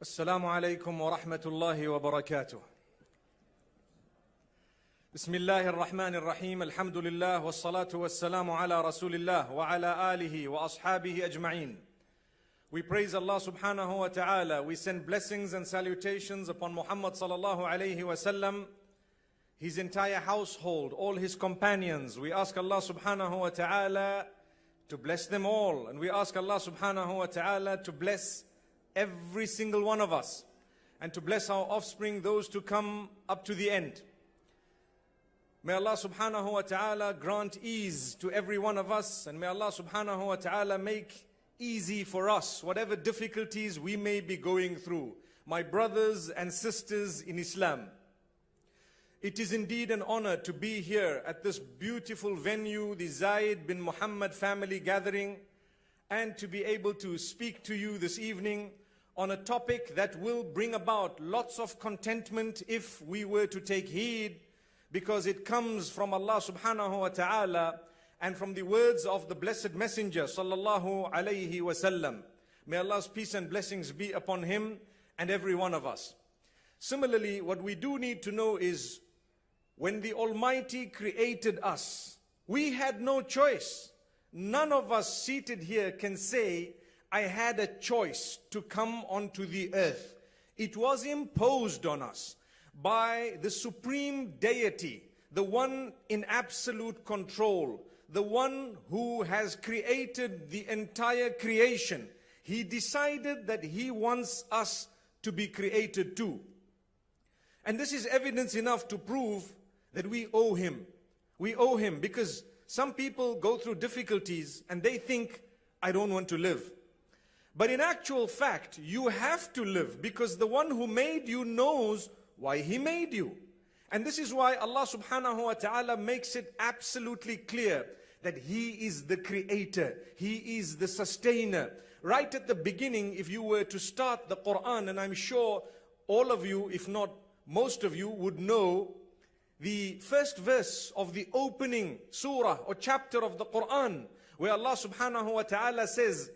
السلام عليكم ورحمة الله وبركاته. بسم الله الرحمن الرحيم. الحمد لله والصلاة والسلام على رسول الله وعلى آله وأصحابه أجمعين. We praise Allah subhanahu wa ta'ala. We send blessings and salutations upon Muhammad sallallahu alayhi wasallam, his entire household, all his companions. We ask Allah subhanahu wa ta'ala to bless them all. And we ask Allah subhanahu wa ta'ala to bless every single one of us, and to bless our offspring, those to come up to the end. May Allah subhanahu wa ta'ala grant ease to every one of us, and may Allah subhanahu wa ta'ala make easy for us whatever difficulties we may be going through. My brothers and sisters in Islam, it is indeed an honor to be here at this beautiful venue, the Zayed bin Muhammad family gathering, and to be able to speak to you this evening on a topic that will bring about lots of contentment if we were to take heed, because it comes from Allah subhanahu wa ta'ala and from the words of the blessed messenger sallallahu alayhi wasallam. May Allah's peace and blessings be upon him and every one of us. Similarly, what we do need to know is, when the Almighty created us, we had no choice. None of us seated here can say, I had a choice to come onto the earth. It was imposed on us by the supreme deity, the one in absolute control, the one who has created the entire creation. He decided that he wants us to be created too. And this is evidence enough to prove that we owe him. We owe him, because some people go through difficulties and they think, I don't want to live. But in actual fact, you have to live, because the one who made you knows why he made you. And this is why Allah subhanahu wa ta'ala makes it absolutely clear that he is the creator, he is the sustainer. Right at the beginning, if you were to start the Quran, and I'm sure all of you, if not most of you, would know the first verse of the opening surah or chapter of the Quran, where Allah subhanahu wa ta'ala says,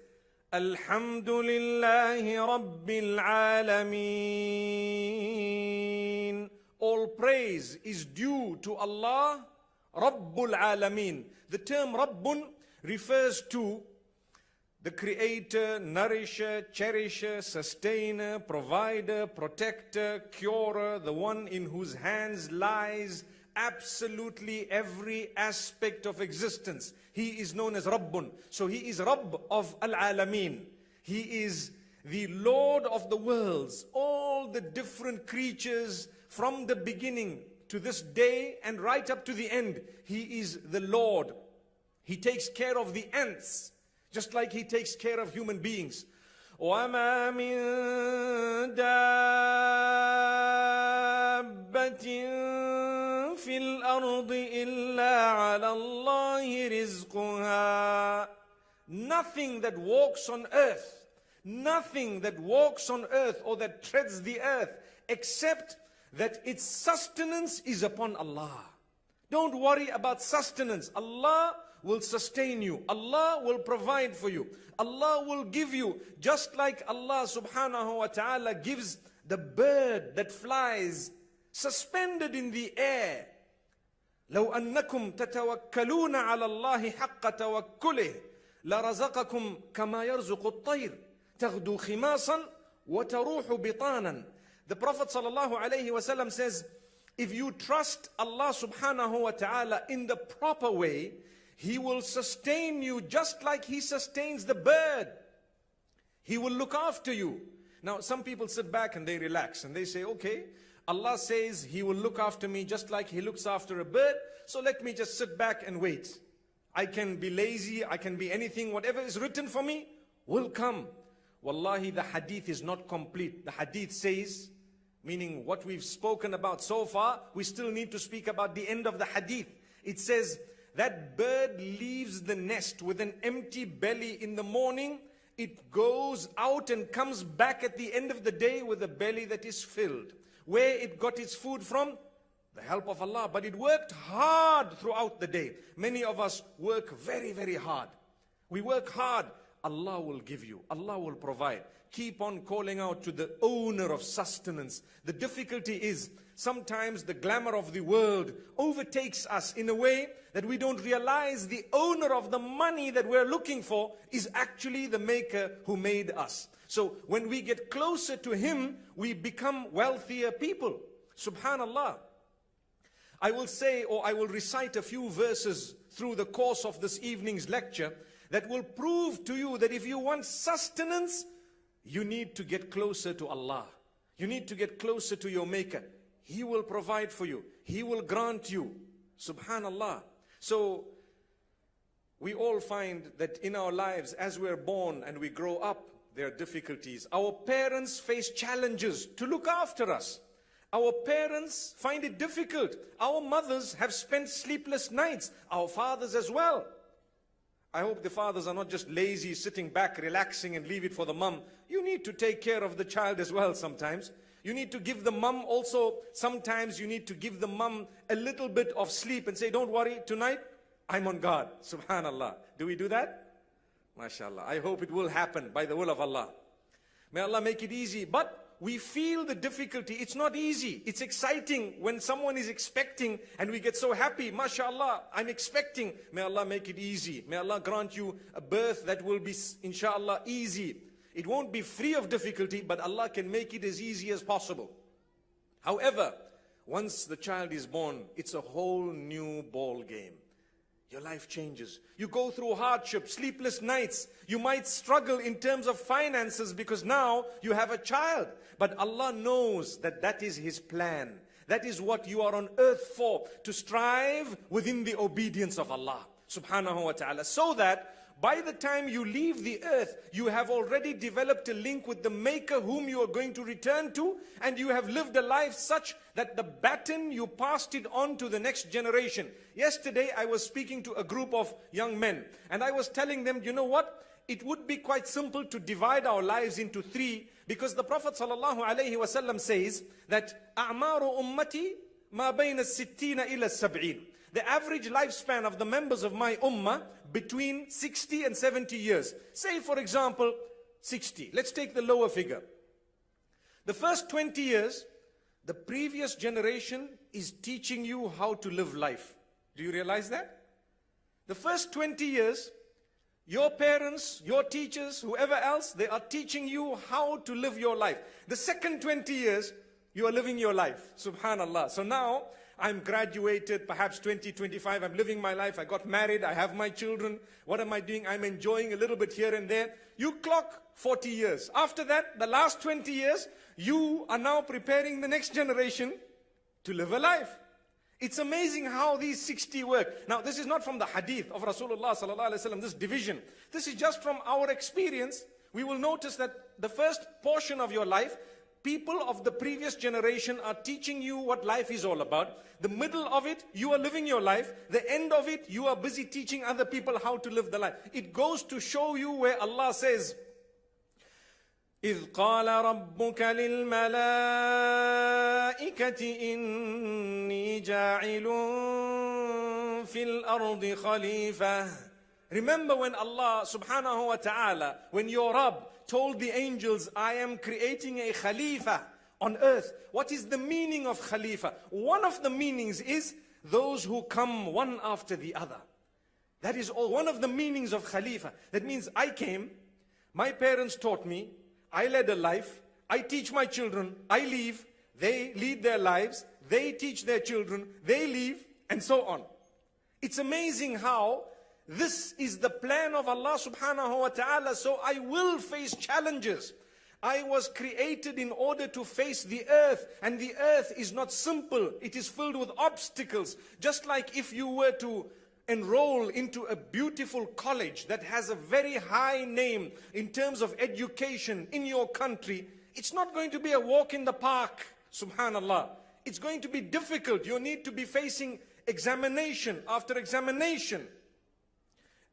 Alhamdulillahi Rabbil Alameen. All praise is due to Allah, Rabbul Alameen. The term Rabbun refers to the creator, nourisher, cherisher, sustainer, provider, protector, curer, the one in whose hands lies absolutely every aspect of existence. He is known as Rabbun. So he is Rabb of Al-Alameen. He is the Lord of the worlds. All the different creatures from the beginning to this day and right up to the end, he is the Lord. He takes care of the ants, just like he takes care of human beings. وَمَا مِن دَابَّةٍ في الأرض إلا على الله رزقها. Nothing that walks on earth, nothing that walks on earth or that treads the earth, except that its sustenance is upon Allah. Don't worry about sustenance. Allah will sustain you. Allah will provide for you. Allah will give you, just like Allah subhanahu wa ta'ala gives the bird that flies suspended in the air. لو أنكم تتوكلون على الله حق توكله لرزقكم كما يرزق الطير تغدو خماصا وتروح بطانا. The Prophet sallallahu alayhi wasallam says, if you trust Allah subhanahu wa ta'ala in the proper way, he will sustain you just like he sustains the bird. He will look after you. Now some people sit back and they relax and they say, okay, Allah says he will look after me just like he looks after a bird, so let me just sit back and wait. I can be lazy, I can be anything, whatever is written for me will come. Wallahi, the hadith is not complete. The hadith says, meaning what we've spoken about so far, we still need to speak about the end of the hadith. It says, that bird leaves the nest with an empty belly in the morning. It goes out and comes back at the end of the day with a belly that is filled. Where it got its food from? The help of Allah. But it worked hard throughout the day. Many of us work very, very hard. We work hard. Allah will give you. Allah will provide. Keep on calling out to the owner of sustenance. The difficulty is sometimes the glamour of the world overtakes us in a way that we don't realize the owner of the money that we're looking for is actually the maker who made us. So when we get closer to him, we become wealthier people. Subhanallah. I will say, or I will recite a few verses through the course of this evening's lecture that will prove to you that if you want sustenance, you need to get closer to Allah. You need to get closer to your Maker. He will provide for you. He will grant you. Subhanallah. So, we all find that in our lives, as we're born and we grow up, there are difficulties. Our parents face challenges to look after us. Our parents find it difficult. Our mothers have spent sleepless nights. Our fathers as well. I hope the fathers are not just lazy, sitting back, relaxing and leave it for the mum. You need to take care of the child as well sometimes. You need to give the mum also, sometimes you need to give the mum a little bit of sleep and say, don't worry, tonight I'm on guard. Subhanallah. Do we do that? MashaAllah. I hope it will happen by the will of Allah. May Allah make it easy. But we feel the difficulty. It's not easy. It's exciting when someone is expecting and we get so happy. MashaAllah, I'm expecting. May Allah make it easy. May Allah grant you a birth that will be, inshallah, easy. It won't be free of difficulty, but Allah can make it as easy as possible. However, once the child is born, it's a whole new ball game. Your life changes. You go through hardship, sleepless nights. You might struggle in terms of finances because now you have a child. But Allah knows that that is His plan. That is what you are on earth for, to strive within the obedience of Allah subhanahu wa ta'ala. So that by the time you leave the earth, you have already developed a link with the Maker whom you are going to return to, and you have lived a life such that the baton, you passed it on to the next generation. Yesterday, I was speaking to a group of young men, and I was telling them, you know what? It would be quite simple to divide our lives into three, because the Prophet ﷺ says that أَعْمَارُ أُمَّتِي مَا بَيْنَ السِّتِّينَ إِلَى السَّبْعِينَ. The average lifespan of the members of my ummah between 60 and 70 years. Say for example, 60. Let's take the lower figure. The first 20 years, the previous generation is teaching you how to live life. Do you realize that? The first 20 years, your parents, your teachers, whoever else, they are teaching you how to live your life. The second 20 years, you are living your life. Subhanallah. So now, I'm graduated, perhaps 20, 25, I'm living my life, I got married, I have my children. What am I doing? I'm enjoying a little bit here and there. You clock 40 years. After that, the last 20 years, you are now preparing the next generation to live a life. It's amazing how these 60 work. Now, this is not from the hadith of Rasulullah sallallahu alaihi wasallam, this division. This is just from our experience. We will notice that the first portion of your life, people of the previous generation are teaching you what life is all about. The middle of it, you are living your life. The end of it, you are busy teaching other people how to live the life. It goes to show you where Allah says, إِذْ قَالَ رَبُّكَ لِلْمَلَائِكَةِ إِنِّي جَاعِلٌ فِي الْأَرْضِ خَلِيفَةً. Remember when Allah subhanahu wa ta'ala, when your Rabb told the angels, I am creating a Khalifa on earth. What is the meaning of Khalifa? One of the meanings is those who come one after the other. That is all, one of the meanings of Khalifa. That means I came, my parents taught me, I led a life, I teach my children, I leave, they lead their lives, they teach their children, they leave, and so on. It's amazing how this is the plan of Allah subhanahu wa ta'ala. So I will face challenges. I was created in order to face the earth, and the earth is not simple. It is filled with obstacles. Just like if you were to enroll into a beautiful college that has a very high name in terms of education in your country, it's not going to be a walk in the park, subhanallah. It's going to be difficult. You need to be facing examination after examination,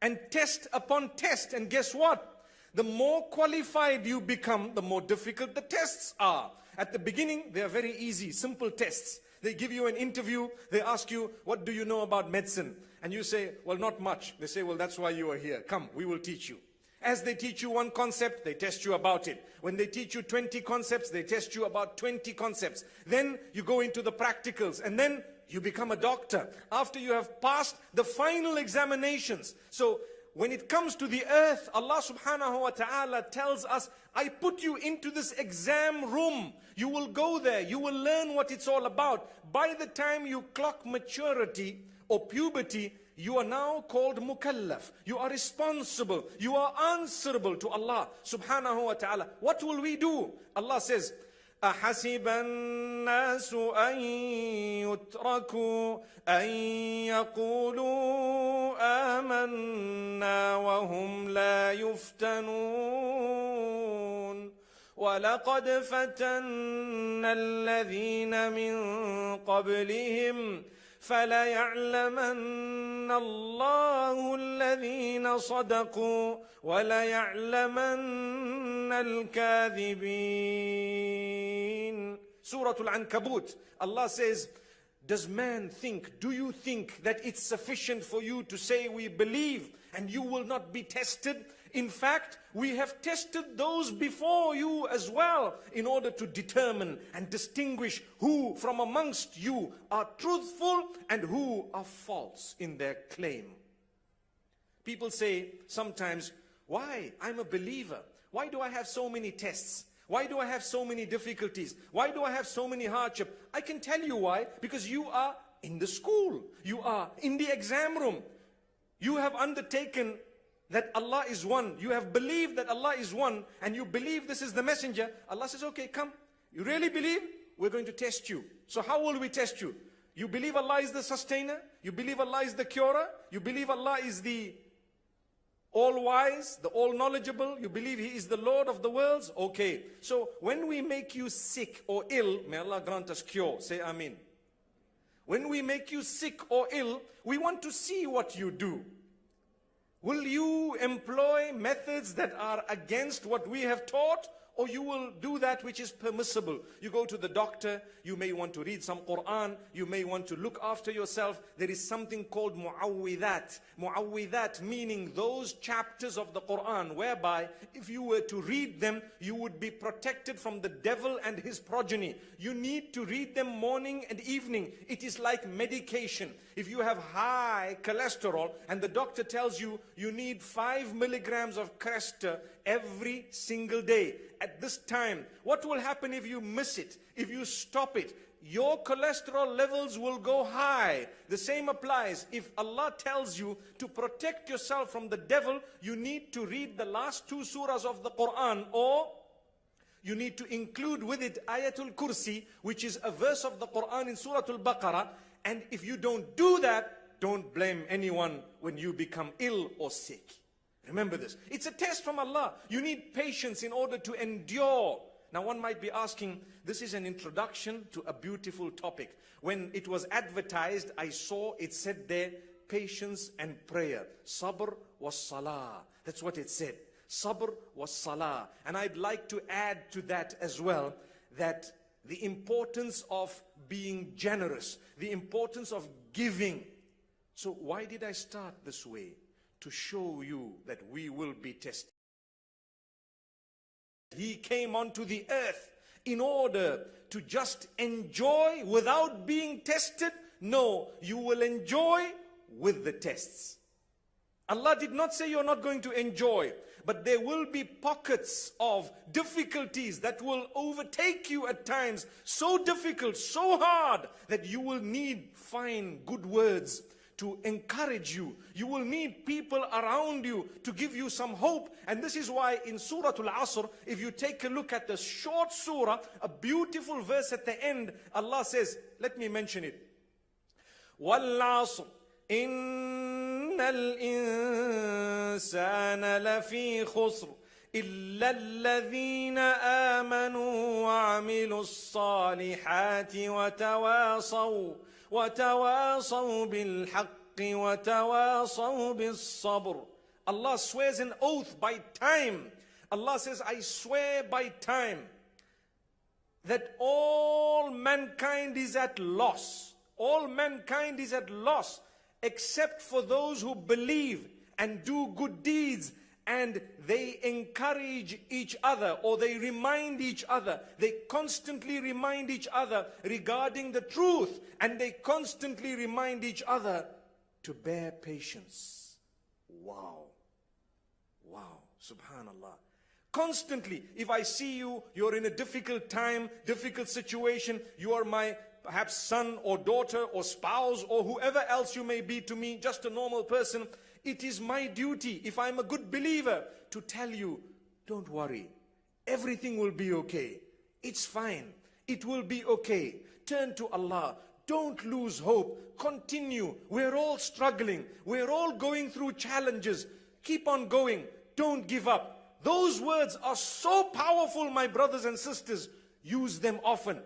and test upon test. And guess what? The more qualified you become, the more difficult the tests are. At the beginning, they are very easy, simple tests. They give you an interview, they ask you, what do you know about medicine? And you say, well, not much. They say, well, that's why you are here. Come, we will teach you. As they teach you one concept, they test you about it. When they teach you 20 concepts, they test you about 20 concepts. Then you go into the practicals, and then you become a doctor after you have passed the final examinations. So when it comes to the earth, Allah subhanahu wa ta'ala tells us, I put you into this exam room. You will go there. You will learn what it's all about. By the time you clock maturity or puberty, you are now called mukallaf. You are responsible. You are answerable to Allah subhanahu wa ta'ala. What will we do? Allah says, أحسب الناس أن يتركوا أن يقولوا آمنا وهم لا يفتنون ولقد فتنا الذين من قبلهم فليعلمن الله الذين صدقوا وليعلمن الكاذبين. Surah Al-Ankabut, Allah says, does man think, do you think that it's sufficient for you to say we believe and you will not be tested? In fact, we have tested those before you as well in order to determine and distinguish who from amongst you are truthful and who are false in their claim. People say sometimes, why? I'm a believer. Why do I have so many tests? Why do I have so many difficulties? Why do I have so many hardship? I can tell you why. Because you are in the school. You are in the exam room. You have undertaken that Allah is one. You have believed that Allah is one, and you believe this is the messenger. Allah says, okay, come. You really believe? We're going to test you. So how will we test you? You believe Allah is the sustainer? You believe Allah is the curer? You believe Allah is the all-wise, the all-knowledgeable? You believe He is the Lord of the worlds? Okay. So when we make you sick or ill, may Allah grant us cure. Say Ameen. When we make you sick or ill, we want to see what you do. Will you employ methods that are against what we have taught? Or you will do that which is permissible. You go to the doctor, you may want to read some Quran, you may want to look after yourself. There is something called mu'awwidat. Mu'awwidat meaning those chapters of the Quran whereby if you were to read them, you would be protected from the devil and his progeny. You need to read them morning and evening. It is like medication. If you have high cholesterol and the doctor tells you you need 5 milligrams of Crestor every single day, at this time, what will happen if you miss it? If you stop it, your cholesterol levels will go high. The same applies. If Allah tells you to protect yourself from the devil, you need to read the last 2 surahs of the Quran, or you need to include with it Ayatul Kursi, which is a verse of the Quran in Surah Al-Baqarah. And if you don't do that, don't blame anyone when you become ill or sick. Remember this. It's a test from Allah. You need patience in order to endure. Now one might be asking, this is an introduction to a beautiful topic. When it was advertised, I saw it said there, patience and prayer. Sabr was salah. That's what it said. Sabr was salah. And I'd like to add to that as well, that the importance of being generous, the importance of giving. So why did I start this way? To show you that we will be tested. He came onto the earth in order to just enjoy without being tested. No, you will enjoy with the tests. Allah did not say you're not going to enjoy, but there will be pockets of difficulties that will overtake you at times. So difficult, so hard, that you will need fine, good words to encourage you. You will need people around you to give you some hope. And this is why in Surah Al-Asr, if you take a look at the short surah, a beautiful verse at the end, Allah says, let me mention it. وَالْعَصْرِ إِنَّ الْإِنسَانَ لَفِي خُسْرٍ إِلَّا الَّذِينَ آمَنُوا وَعَمِلُوا الصَّالِحَاتِ وَتَوَاصَوْا بِالْحَقِّ وَتَوَاصَوْا بِالصَّبْرِ. Allah swears an oath by time. Allah says, I swear by time that all mankind is at loss. All mankind is at loss except for those who believe and do good deeds and they encourage each other, or they remind each other. They constantly remind each other regarding the truth, and they constantly remind each other to bear patience. Wow. Wow. Subhanallah. Constantly, if I see you, you're in a difficult time, difficult situation, you are my perhaps son or daughter or spouse or whoever else you may be to me, just a normal person, it is my duty, if I'm a good believer, to tell you, don't worry, everything will be okay. It's fine. It will be okay. Turn to Allah. Don't lose hope. Continue. We're all struggling. We're all going through challenges. Keep on going. Don't give up. Those words are so powerful, my brothers and sisters. Use them often.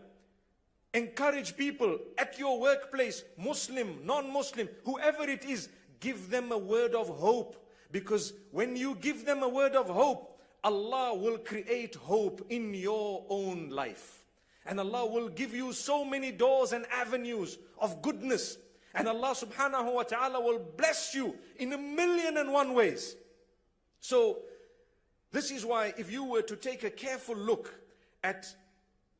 Encourage people at your workplace, Muslim, non-Muslim, whoever it is, give them a word of hope. Because when you give them a word of hope, Allah will create hope in your own life. And Allah will give you so many doors and avenues of goodness. And Allah subhanahu wa ta'ala will bless you in 1,000,001 ways. So, this is why if you were to take a careful look at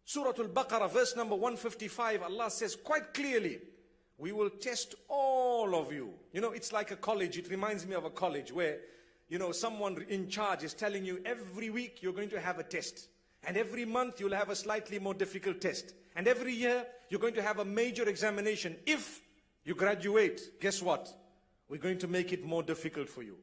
Surah Al-Baqarah, verse number 155, Allah says quite clearly, we will test all of you. You know, it's like a college. It reminds me of a college where, you know, someone in charge is telling you every week you're going to have a test. And every month you'll have a slightly more difficult test. And every year you're going to have a major examination. If you graduate, guess what? We're going to make it more difficult for you.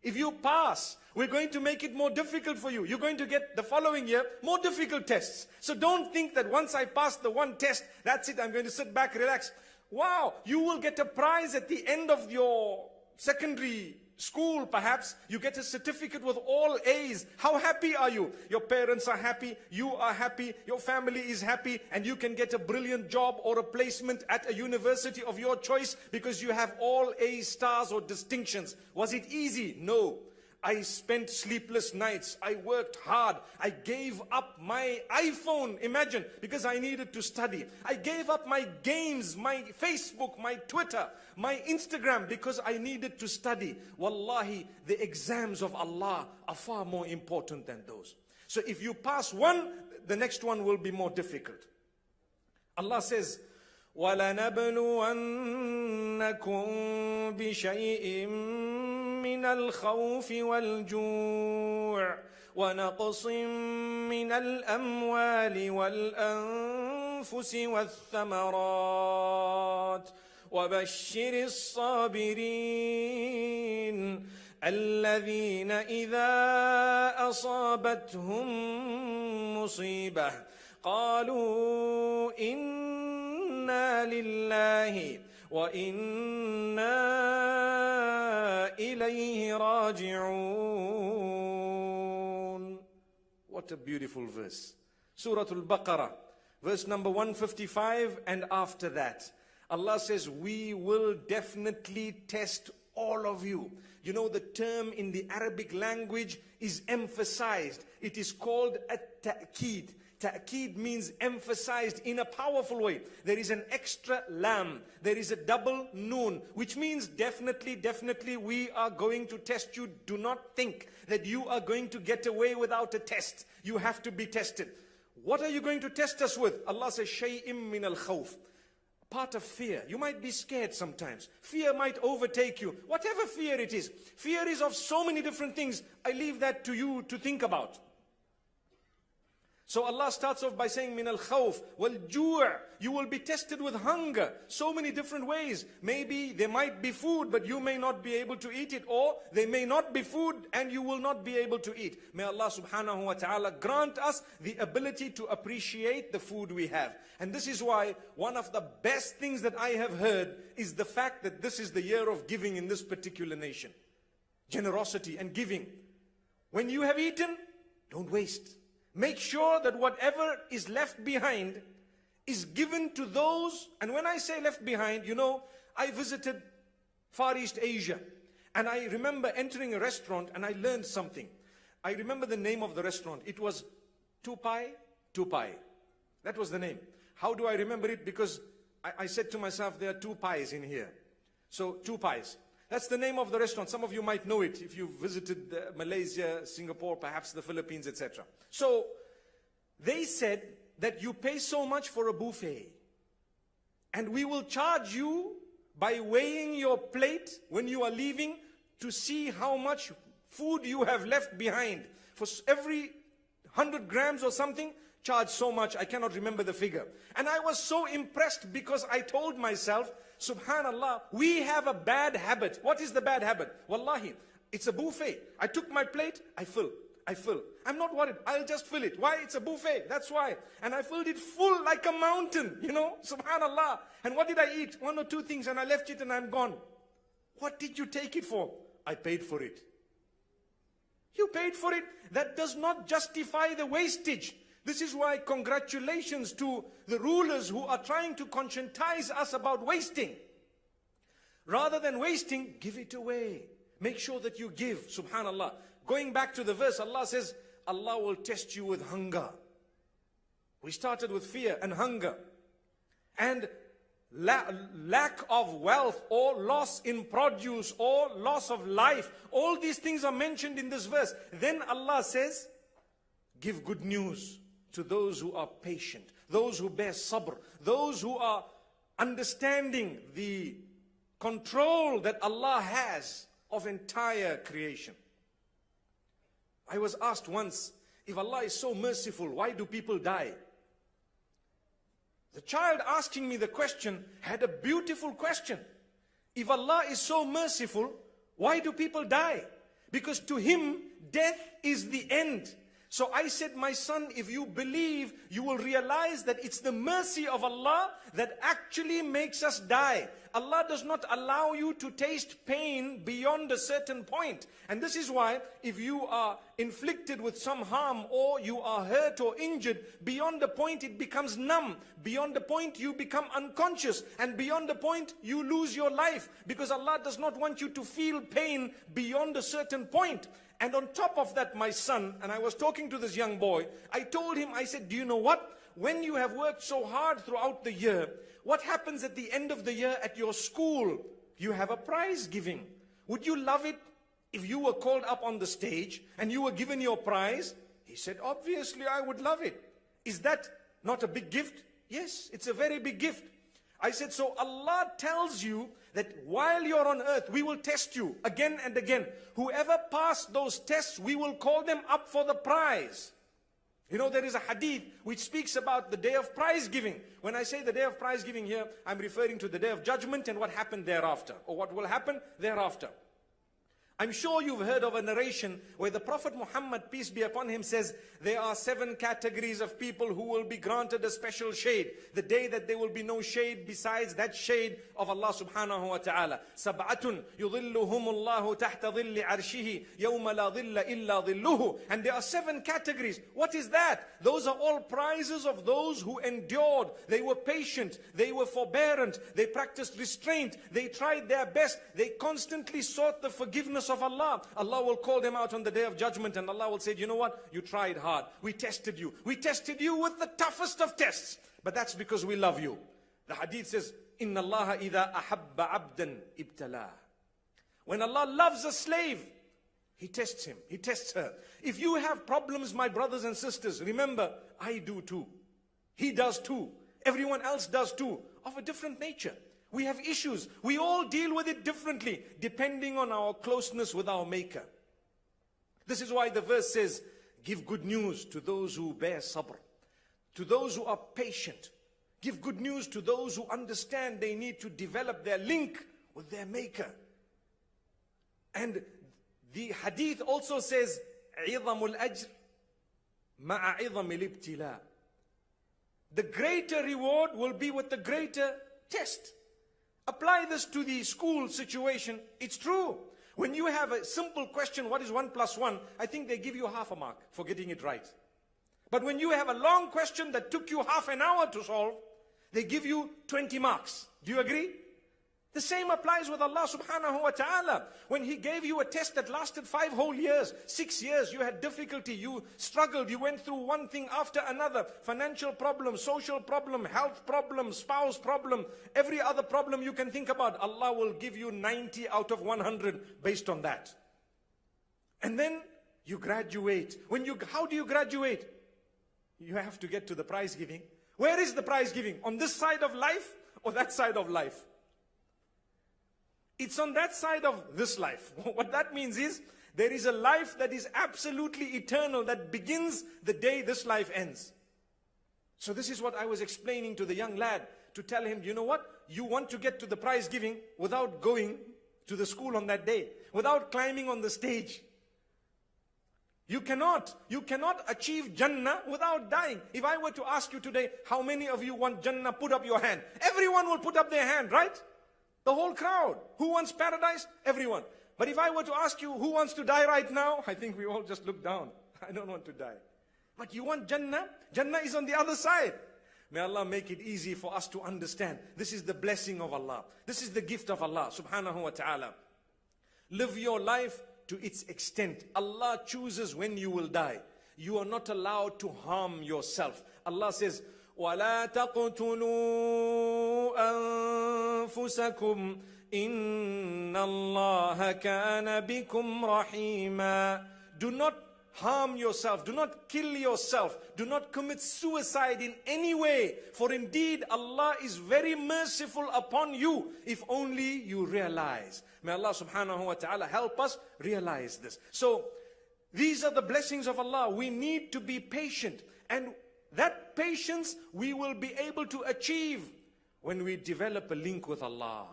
If you pass, we're going to make it more difficult for you. You're going to get the following year more difficult tests. So don't think that once I pass the one test, that's it, I'm going to sit back, relax. Wow, you will get a prize at the end of your secondary school, perhaps. You get a certificate with all A's. How happy are you? Your parents are happy, you are happy, your family is happy, and you can get a brilliant job or a placement at a university of your choice because you have all A stars or distinctions. Was it easy? No. I spent sleepless nights. I worked hard. I gave up my iPhone, imagine, because I needed to study. I gave up my games, my Facebook, my Twitter, my Instagram, because I needed to study. Wallahi, the exams of Allah are far more important than those. So if you pass one, the next one will be more difficult. Allah says, وَلَنَبْلُوَنَّكُمْ بِشَيْءٍ مِّنَ الْخَوْفِ وَالْجُوعِ وَنَقْصٍ مِّنَ الْأَمْوَالِ وَالْأَنفُسِ وَالثَّمَرَاتِ وَبَشِّرِ الصَّابِرِينَ الَّذِينَ إِذَا أَصَابَتْهُم مُّصِيبَةٌ قَالُوا إِنَّا لِلَّهِ وَإِنَّا إِلَيْهِ رَاجِعُونَ. What a beautiful verse. Surah Al-Baqarah, verse number 155 and after that. Allah says, we will definitely test all of you. You know, the term in the Arabic language is emphasized. It is called a ta'keed. Ta'keed means emphasized in a powerful way. There is an extra lam. There is a double noon, which means definitely, definitely we are going to test you. Do not think that you are going to get away without a test. You have to be tested. What are you going to test us with? Allah says, shay'im min al-khawf. Part of fear. You might be scared sometimes. Fear might overtake you. Whatever fear it is. Fear is of so many different things. I leave that to you to think about. So Allah starts off by saying, min al-khawf wal-ju'. You will be tested with hunger. So many different ways. Maybe there might be food, but you may not be able to eat it. Or there may not be food and you will not be able to eat. May Allah subhanahu wa ta'ala grant us the ability to appreciate the food we have. And this is why one of the best things that I have heard is the fact that this is the year of giving in this particular nation. Generosity and giving. When you have eaten, don't waste. Make sure that whatever is left behind is given to those. And when I say left behind, you know, I visited Far East Asia. And I remember entering a restaurant and I learned something. I remember the name of the restaurant. It was Tupai. That was the name. How do I remember it? Because I said to myself, there are two pies in here. So 2 pies. That's the name of the restaurant. Some of you might know it if you've visited Malaysia, Singapore, perhaps the Philippines, etc. So they said that you pay so much for a buffet, and we will charge you by weighing your plate when you are leaving to see how much food you have left behind. For every 100 grams or something, charge so much. I cannot remember the figure. And I was so impressed because I told myself, subhanallah, we have a bad habit. What is the bad habit? Wallahi, it's a buffet. I took my plate, I fill. I'm not worried, I'll just fill it. Why? It's a buffet, that's why. And I filled it full like a mountain, subhanallah. And what did I eat? One or two things, and I left it and I'm gone. What did you take it for? I paid for it. You paid for it. That does not justify the wastage. This is why congratulations to the rulers who are trying to conscientize us about wasting. Rather than wasting, give it away. Make sure that you give, subhanallah. Going back to the verse, Allah says, Allah will test you with hunger. We started with fear and hunger. And lack of wealth or loss in produce or loss of life. All these things are mentioned in this verse. Then Allah says, give good news to those who are patient, those who bear sabr, those who are understanding the control that Allah has of entire creation. I was asked once, if Allah is so merciful, why do people die? The child asking me the question had a beautiful question. If Allah is so merciful, why do people die? Because to him, death is the end. So I said, my son, if you believe, you will realize that it's the mercy of Allah that actually makes us die. Allah does not allow you to taste pain beyond a certain point. And this is why if you are inflicted with some harm or you are hurt or injured, beyond the point it becomes numb. Beyond the point you become unconscious. And beyond the point you lose your life. Because Allah does not want you to feel pain beyond a certain point. And on top of that, my son, and I was talking to this young boy, I told him, I said, do you know what? When you have worked so hard throughout the year, what happens at the end of the year at your school? You have a prize giving. Would you love it if you were called up on the stage and you were given your prize? He said, obviously I would love it. Is that not a big gift? Yes, it's a very big gift. I said, so Allah tells you that while you're on earth, we will test you again and again. Whoever passed those tests, we will call them up for the prize. You know, there is a hadith which speaks about the day of prize giving. When I say the day of prize giving here, I'm referring to the day of judgment and what happened thereafter, or what will happen thereafter. I'm sure you've heard of a narration where the Prophet Muhammad, peace be upon him, says there are 7 categories of people who will be granted a special shade. The day that there will be no shade besides that shade of Allah subhanahu wa ta'ala. سَبْعَةٌ يُظِلُّهُمُ اللَّهُ تَحْتَ ظِلِّ عَرْشِهِ يَوْمَ لَا ظِلَّ إِلَّا ظِلُّهُ. And there are 7 categories. What is that? Those are all prizes of those who endured. They were patient. They were forbearant. They practiced restraint. They tried their best. They constantly sought the forgiveness of Allah. Allah will call them out on the day of judgment, and Allah will say, you know what? You tried hard. We tested you. We tested you with the toughest of tests. But that's because we love you. The hadith says, Inna Allah idha ahabba abdan ibtalah. When Allah loves a slave, He tests him. He tests her. If you have problems, my brothers and sisters, remember, I do too. He does too. Everyone else does too. Of a different nature. We have issues. We all deal with it differently, depending on our closeness with our Maker. This is why the verse says, give good news to those who bear sabr, to those who are patient. Give good news to those who understand they need to develop their link with their Maker. And the hadith also says, عِظَمُ الْأَجْرِ مَعَ عِظَمِ الْإِبْتِلَاءِ. The greater reward will be with the greater test. Apply this to the school situation. It's true. When you have a simple question, what is 1 plus 1? I think they give you half a mark for getting it right. But when you have a long question that took you half an hour to solve, they give you 20 marks. Do you agree? The same applies with Allah subhanahu wa ta'ala. When He gave you a test that lasted 5 whole years, 6 years, you had difficulty, you struggled, you went through one thing after another, financial problem, social problem, health problem, spouse problem, every other problem you can think about, Allah will give you 90 out of 100 based on that. And then you graduate. How do you graduate? You have to get to the prize giving. Where is the prize giving? On this side of life or that side of life? It's on that side of this life. What that means is, there is a life that is absolutely eternal, that begins the day this life ends. So this is what I was explaining to the young lad, to tell him, you know what? You want to get to the prize giving without going to the school on that day, without climbing on the stage. You cannot achieve Jannah without dying. If I were to ask you today, how many of you want Jannah? Put up your hand. Everyone will put up their hand, right? The whole crowd. Who wants paradise? Everyone. But if I were to ask you, who wants to die right now? I think we all just look down. I don't want to die. But you want Jannah? Jannah is on the other side. May Allah make it easy for us to understand. This is the blessing of Allah. This is the gift of Allah subhanahu wa ta'ala. Live your life to its extent. Allah chooses when you will die. You are not allowed to harm yourself. Allah says, وَلَا تَقْتُلُوا أَنفُسَكُمْ إِنَّ اللَّهَ كَانَ بِكُمْ رَحِيمًا. Do not harm yourself. Do not kill yourself. Do not commit suicide in any way. For indeed, Allah is very merciful upon you, if only you realize. May Allah subhanahu wa ta'ala help us realize this. So, these are the blessings of Allah. We need to be patient. And that patience we will be able to achieve when we develop a link with Allah.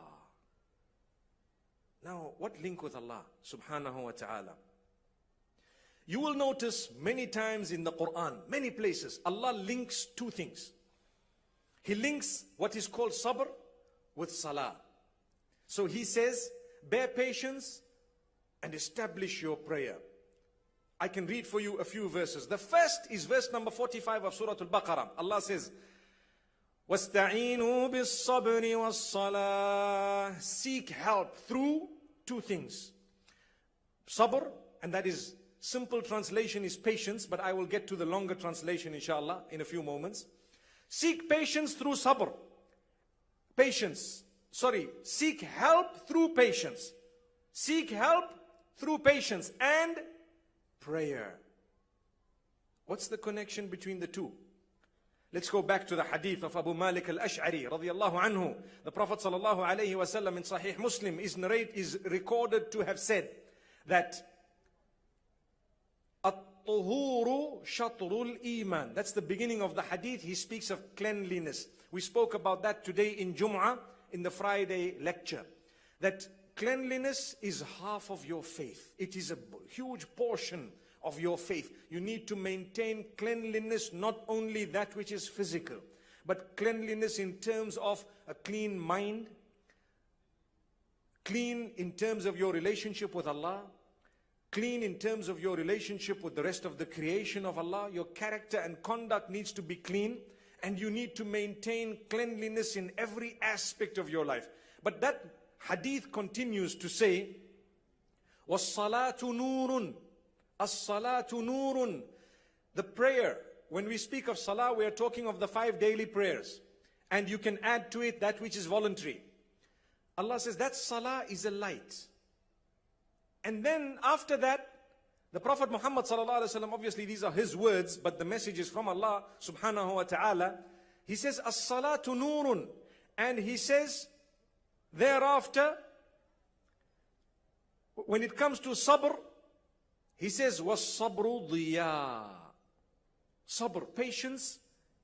Now, what link with Allah subhanahu wa ta'ala? You will notice many times in the Quran, many places, Allah links two things. He links what is called sabr with salah. So He says, bear patience and establish your prayer. I can read for you a few verses. The first is verse number 45 of Surah Al-Baqarah. Allah says, وَاسْتَعِينُوا بِالصَّبْرِ وَالصَّلَاةِ. Seek help through two things. Sabr, and that is, simple translation is patience, but I will get to the longer translation inshallah in a few moments. Seek patience through sabr. Seek help through patience. Seek help through patience and prayer. What's the connection between the two? Let's go back to the hadith of Abu Malik al-Ash'ari radiyallahu anhu. The Prophet sallallahu alayhi wa sallam in Sahih Muslim is recorded to have said that at-tuhuru shatrul iman. That's the beginning of the hadith. He speaks of cleanliness. We spoke about that today in Jum'ah, in the Friday lecture. That cleanliness is half of your faith. It is a huge portion of your faith. You need to maintain cleanliness, not only that which is physical, but cleanliness in terms of a clean mind, clean in terms of your relationship with Allah, clean in terms of your relationship with the rest of the creation of Allah. Your character and conduct needs to be clean, and you need to maintain cleanliness in every aspect of your life. But that hadith continues to say, وَالصَّلَاةُ نُورٌ. As-salatu nurun. The prayer, when we speak of salah, we are talking of the 5 daily prayers. And you can add to it that which is voluntary. Allah says that salah is a light. And then after that, the Prophet Muhammad sallallahu alaihi wasallam, obviously these are his words, but the message is from Allah subhanahu wa ta'ala. He says, as-salatu nurun. And he says, thereafter, when it comes to sabr, he says, وَالصَّبْرُ ضِيَاءٌ. Sabr, patience,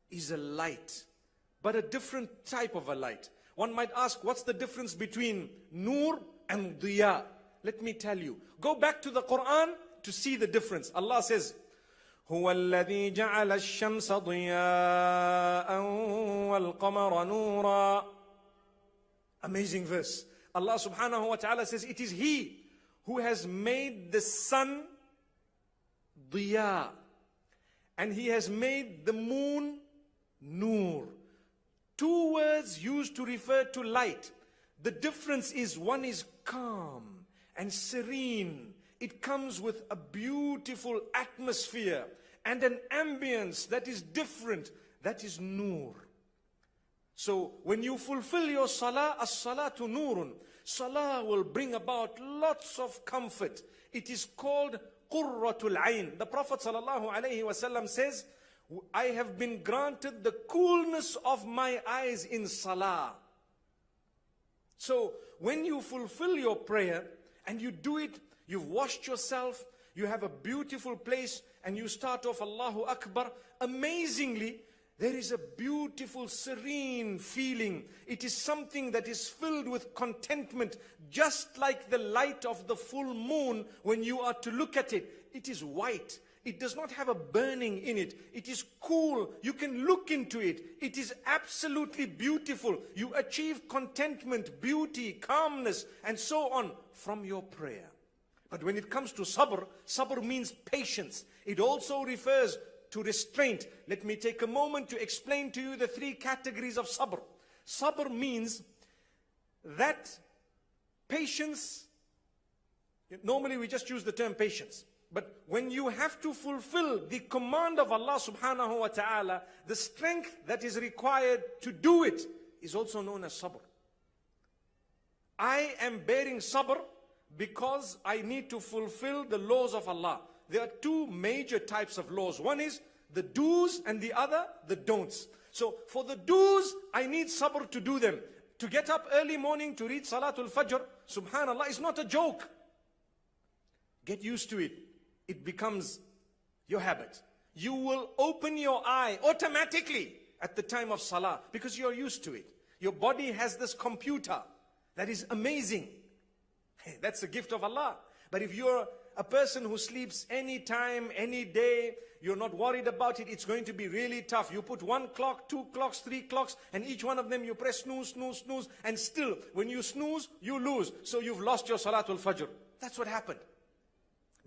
is a light, but a different type of a light. One might ask, what's the difference between nur and diya? Let me tell you. Go back to the Quran to see the difference. Allah says, هُوَ الَّذِي جَعَلَ الشَّمْسَ ضِيَاءً وَالْقَمَرَ نُورًا. Amazing verse. Allah subhanahu wa ta'ala says, it is He who has made the sun diya, and He has made the moon nur. Two words used to refer to light. The difference is one is calm and serene. It comes with a beautiful atmosphere and an ambience that is different. That is nur. So when you fulfill your salah, as-salatu nurun. Salah will bring about lots of comfort. It is called qurratul ayn. The Prophet sallallahu alaihi wasallam says, I have been granted the coolness of my eyes in salah. So when you fulfill your prayer and you do it, you've washed yourself, you have a beautiful place, and you start off Allahu Akbar, amazingly, there is a beautiful, serene feeling. It is something that is filled with contentment, just like the light of the full moon when you are to look at it. It is white. It does not have a burning in it. It is cool. You can look into it. It is absolutely beautiful. You achieve contentment, beauty, calmness, and so on from your prayer. But when it comes to sabr, sabr means patience. It also refers to restraint. Let me take a moment to explain to you the three categories of sabr. Sabr means that patience, normally we just use the term patience. But when you have to fulfill the command of Allah subhanahu wa ta'ala, the strength that is required to do it is also known as sabr. I am bearing sabr because I need to fulfill the laws of Allah. There are two major types of laws. One is the do's and the other, the don'ts. So for the do's, I need sabr to do them. To get up early morning to read Salatul Fajr, subhanallah, is not a joke. Get used to it. It becomes your habit. You will open your eye automatically at the time of salah because you're used to it. Your body has this computer that is amazing. That's a gift of Allah. But if you're a person who sleeps any time, any day, you're not worried about it, it's going to be really tough. You put 1 clock, 2 clocks, 3 clocks, and each one of them you press snooze, snooze, snooze, and still, when you snooze, you lose. So you've lost your Salatul Fajr. That's what happened.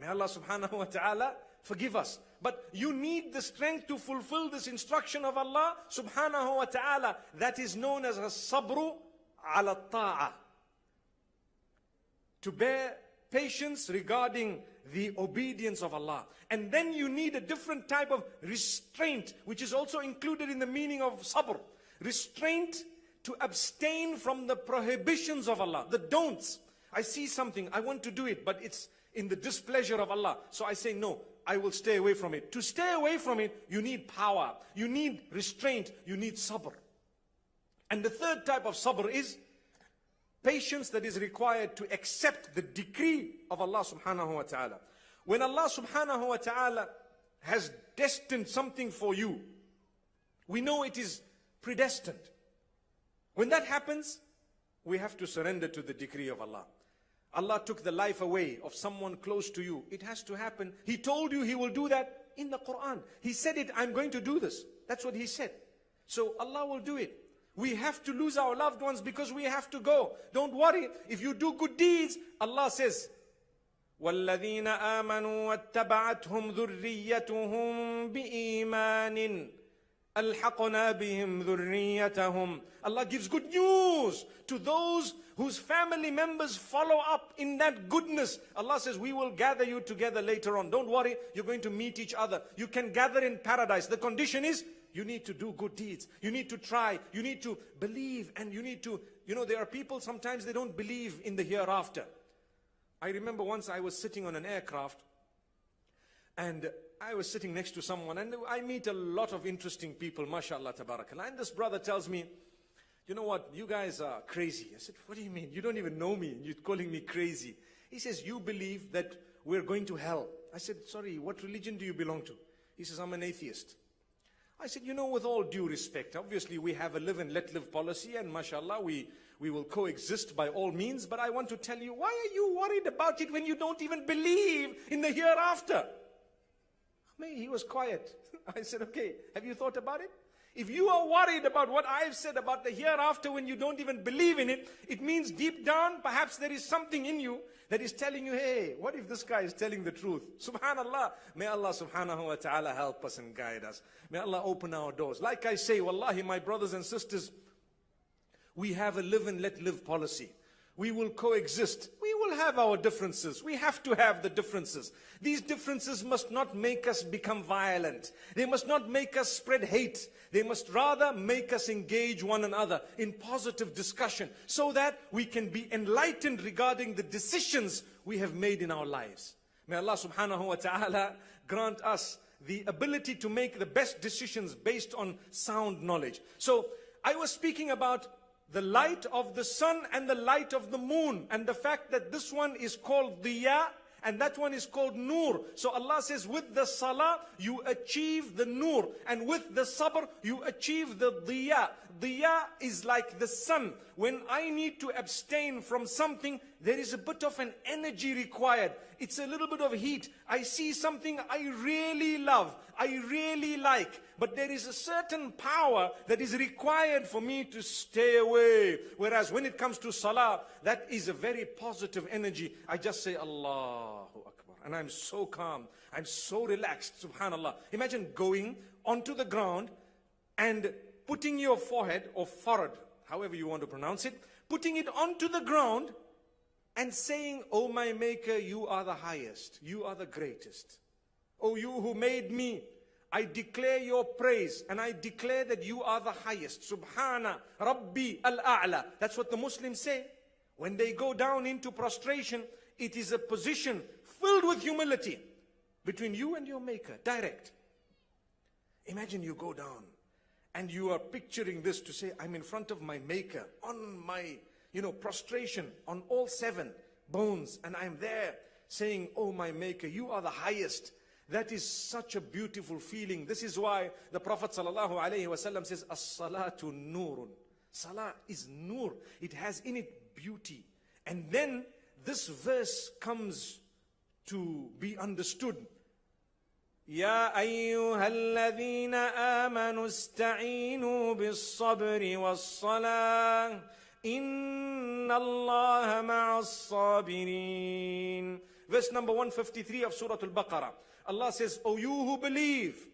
May Allah subhanahu wa ta'ala forgive us. But you need the strength to fulfill this instruction of Allah subhanahu wa ta'ala. That is known as sabru ala ta'a. To bear patience regarding the obedience of Allah. And then you need a different type of restraint, which is also included in the meaning of sabr. Restraint to abstain from the prohibitions of Allah, the don'ts. I see something, I want to do it, but it's in the displeasure of Allah. So I say, no, I will stay away from it. To stay away from it, you need power, you need restraint, you need sabr. And the third type of sabr is patience that is required to accept the decree of Allah subhanahu wa ta'ala. When Allah subhanahu wa ta'ala has destined something for you, we know it is predestined. When that happens, we have to surrender to the decree of Allah. Allah took the life away of someone close to you. It has to happen. He told you He will do that in the Quran. He said it, I'm going to do this. That's what He said. So Allah will do it. We have to lose our loved ones because we have to go. Don't worry. If you do good deeds, Allah says, وَالَّذِينَ آمَنُوا وَاتَّبَعَتْهُمْ ذُرِّيَّتُهُمْ بِإِيمَانٍ أَلْحَقْنَا بِهِمْ ذُرِّيَّتَهُمْ. Allah gives good news to those whose family members follow up in that goodness. Allah says, we will gather you together later on. Don't worry, you're going to meet each other. You can gather in paradise. The condition is, you need to do good deeds. You need to try. You need to believe. And you need to, there are people, sometimes they don't believe in the hereafter. I remember once I was sitting on an aircraft and I was sitting next to someone and I meet a lot of interesting people, mashallah, tabarakallah. And this brother tells me, you know what, you guys are crazy. I said, what do you mean? You don't even know me and you're calling me crazy. He says, you believe that we're going to hell. I said, sorry, what religion do you belong to? He says, I'm an atheist. I said, with all due respect, obviously we have a live and let live policy and mashallah, we will coexist by all means. But I want to tell you, why are you worried about it when you don't even believe in the hereafter? He was quiet. I said, okay, have you thought about it? If you are worried about what I've said about the hereafter when you don't even believe in it, it means deep down, perhaps there is something in you that is telling you, hey, what if this guy is telling the truth? Subhanallah. May Allah subhanahu wa ta'ala help us and guide us. May Allah open our doors. Like I say, wallahi, my brothers and sisters, We have a live and let live policy. We will coexist. We will have our differences. We have to have the differences. These differences must not make us become violent. They must not make us spread hate. They must rather make us engage one another in positive discussion so that we can be enlightened regarding the decisions we have made in our lives. May Allah subhanahu wa ta'ala grant us the ability to make the best decisions based on sound knowledge. So I was speaking about the light of the sun and the light of the moon, and the fact that this one is called diya and that one is called nur. So Allah says, with the salah you achieve the nur, and with the sabr you achieve the diya. Diya is like the sun. When I need to abstain from something, there is a bit of an energy required. It's a little bit of heat. I see something I really love, I really like, but there is a certain power that is required for me to stay away. Whereas when it comes to salah, that is a very positive energy. I just say Allahu Akbar, and I'm so calm, I'm so relaxed, subhanallah. Imagine going onto the ground and putting your forehead or forehead, however you want to pronounce it, putting it onto the ground and saying, "Oh my Maker, you are the highest, you are the greatest. Oh, you who made me, I declare your praise, and I declare that you are the highest. Subhana Rabbi al-A'la." That's what the Muslims say. When they go down into prostration, it is a position filled with humility between you and your Maker, direct. Imagine you go down and you are picturing this to say, I'm in front of my Maker on my, prostration on all 7 bones, and I'm there saying, "Oh my Maker, you are the highest." That is such a beautiful feeling. This is why the Prophet ﷺ says, "As-salatu nurun." Salah is nur. It has in it beauty. And then this verse comes to be understood. يا أيها الذين آمنوا استعينوا بالصبر والصلاة إن الله مع الصابرين. Verse number 153 of Surah Al-Baqarah. Allah says, "O you who believe,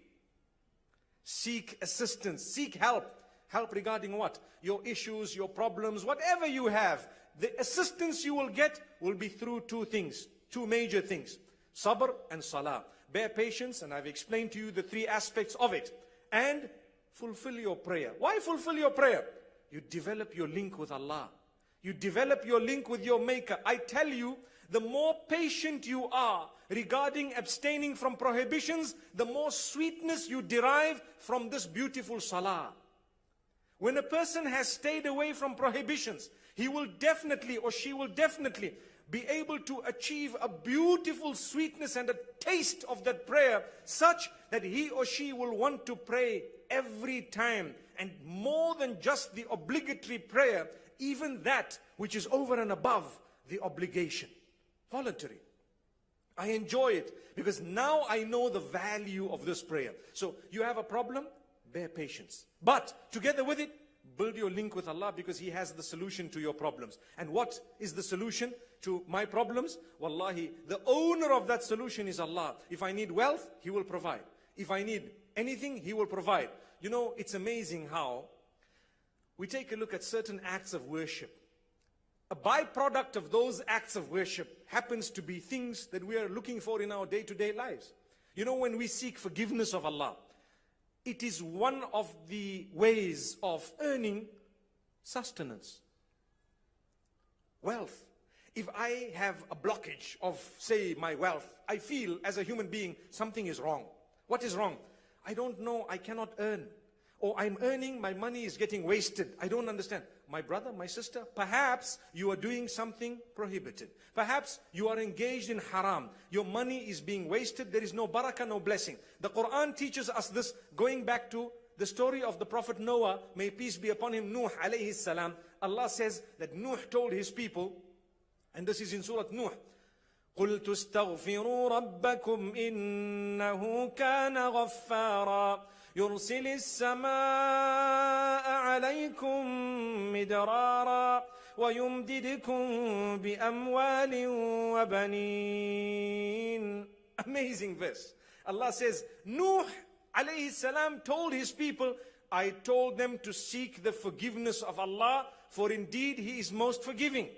seek assistance, seek help." Help regarding what? Your issues, your problems, whatever you have. The assistance you will get will be through 2 things, 2 major things. Sabr and salah. Bear patience, and I've explained to you the 3 aspects of it. And fulfill your prayer. Why fulfill your prayer? You develop your link with Allah. You develop your link with your Maker. I tell you, the more patient you are regarding abstaining from prohibitions, the more sweetness you derive from this beautiful salah. When a person has stayed away from prohibitions, he will definitely, or she will definitely, be able to achieve a beautiful sweetness and a taste of that prayer, such that he or she will want to pray every time. And more than just the obligatory prayer, even that which is over and above the obligation. Voluntary. I enjoy it because now I know the value of this prayer. So you have a problem, bear patience. But together with it, build your link with Allah, because He has the solution to your problems. And what is the solution to my problems? Wallahi, the owner of that solution is Allah. If I need wealth, He will provide. If I need anything, He will provide. You know, it's amazing how we take a look at certain acts of worship. A byproduct of those acts of worship happens to be things that we are looking for in our day-to-day lives. You know, when we seek forgiveness of Allah, it is one of the ways of earning sustenance, wealth. If I have a blockage of, say, my wealth, I feel as a human being something is wrong. What is wrong? I don't know, I cannot earn. Or I'm earning, my money is getting wasted. I don't understand. My brother, my sister, perhaps you are doing something prohibited. Perhaps you are engaged in haram. Your money is being wasted. There is no barakah, no blessing. The Quran teaches us this, going back to the story of the Prophet Noah, may peace be upon him, Nuh alayhi salam. Allah says that Nuh told his people, and this is in Surah Nuh, قُلْ تُسْتَغْفِرُوا رَبَّكُمْ إِنَّهُ كَانَ غَفَّارًا يُرْسِلِ السَّمَاءَ عَلَيْكُمْ مِدْرَارًا وَيُمْدِدْكُمْ بِأَمْوَالٍ وَبَنِينَ. Amazing verse. Allah says, Nuh alayhi salam told his people, I told them to seek the forgiveness of Allah for indeed He is most forgiving.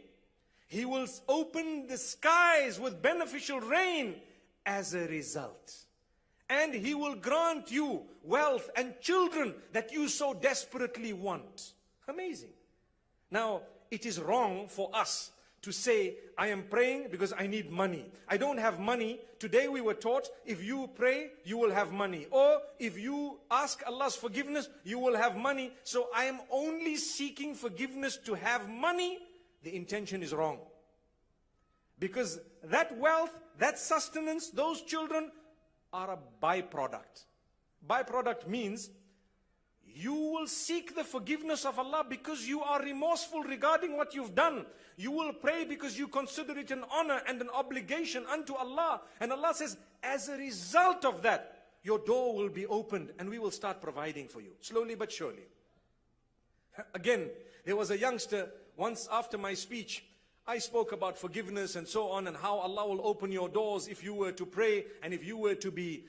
He will open the skies with beneficial rain as a result. And He will grant you wealth and children that you so desperately want. Amazing. Now, it is wrong for us to say, I am praying because I need money. I don't have money. Today we were taught, if you pray, you will have money. Or if you ask Allah's forgiveness, you will have money. So I am only seeking forgiveness to have money. The intention is wrong. Because that wealth, that sustenance, those children are a byproduct. Byproduct means you will seek the forgiveness of Allah because you are remorseful regarding what you've done. You will pray because you consider it an honor and an obligation unto Allah. And Allah says, as a result of that, your door will be opened and we will start providing for you. Slowly but surely. Again, there was a youngster, once after my speech, I spoke about forgiveness and so on, and how Allah will open your doors if you were to pray and if you were to be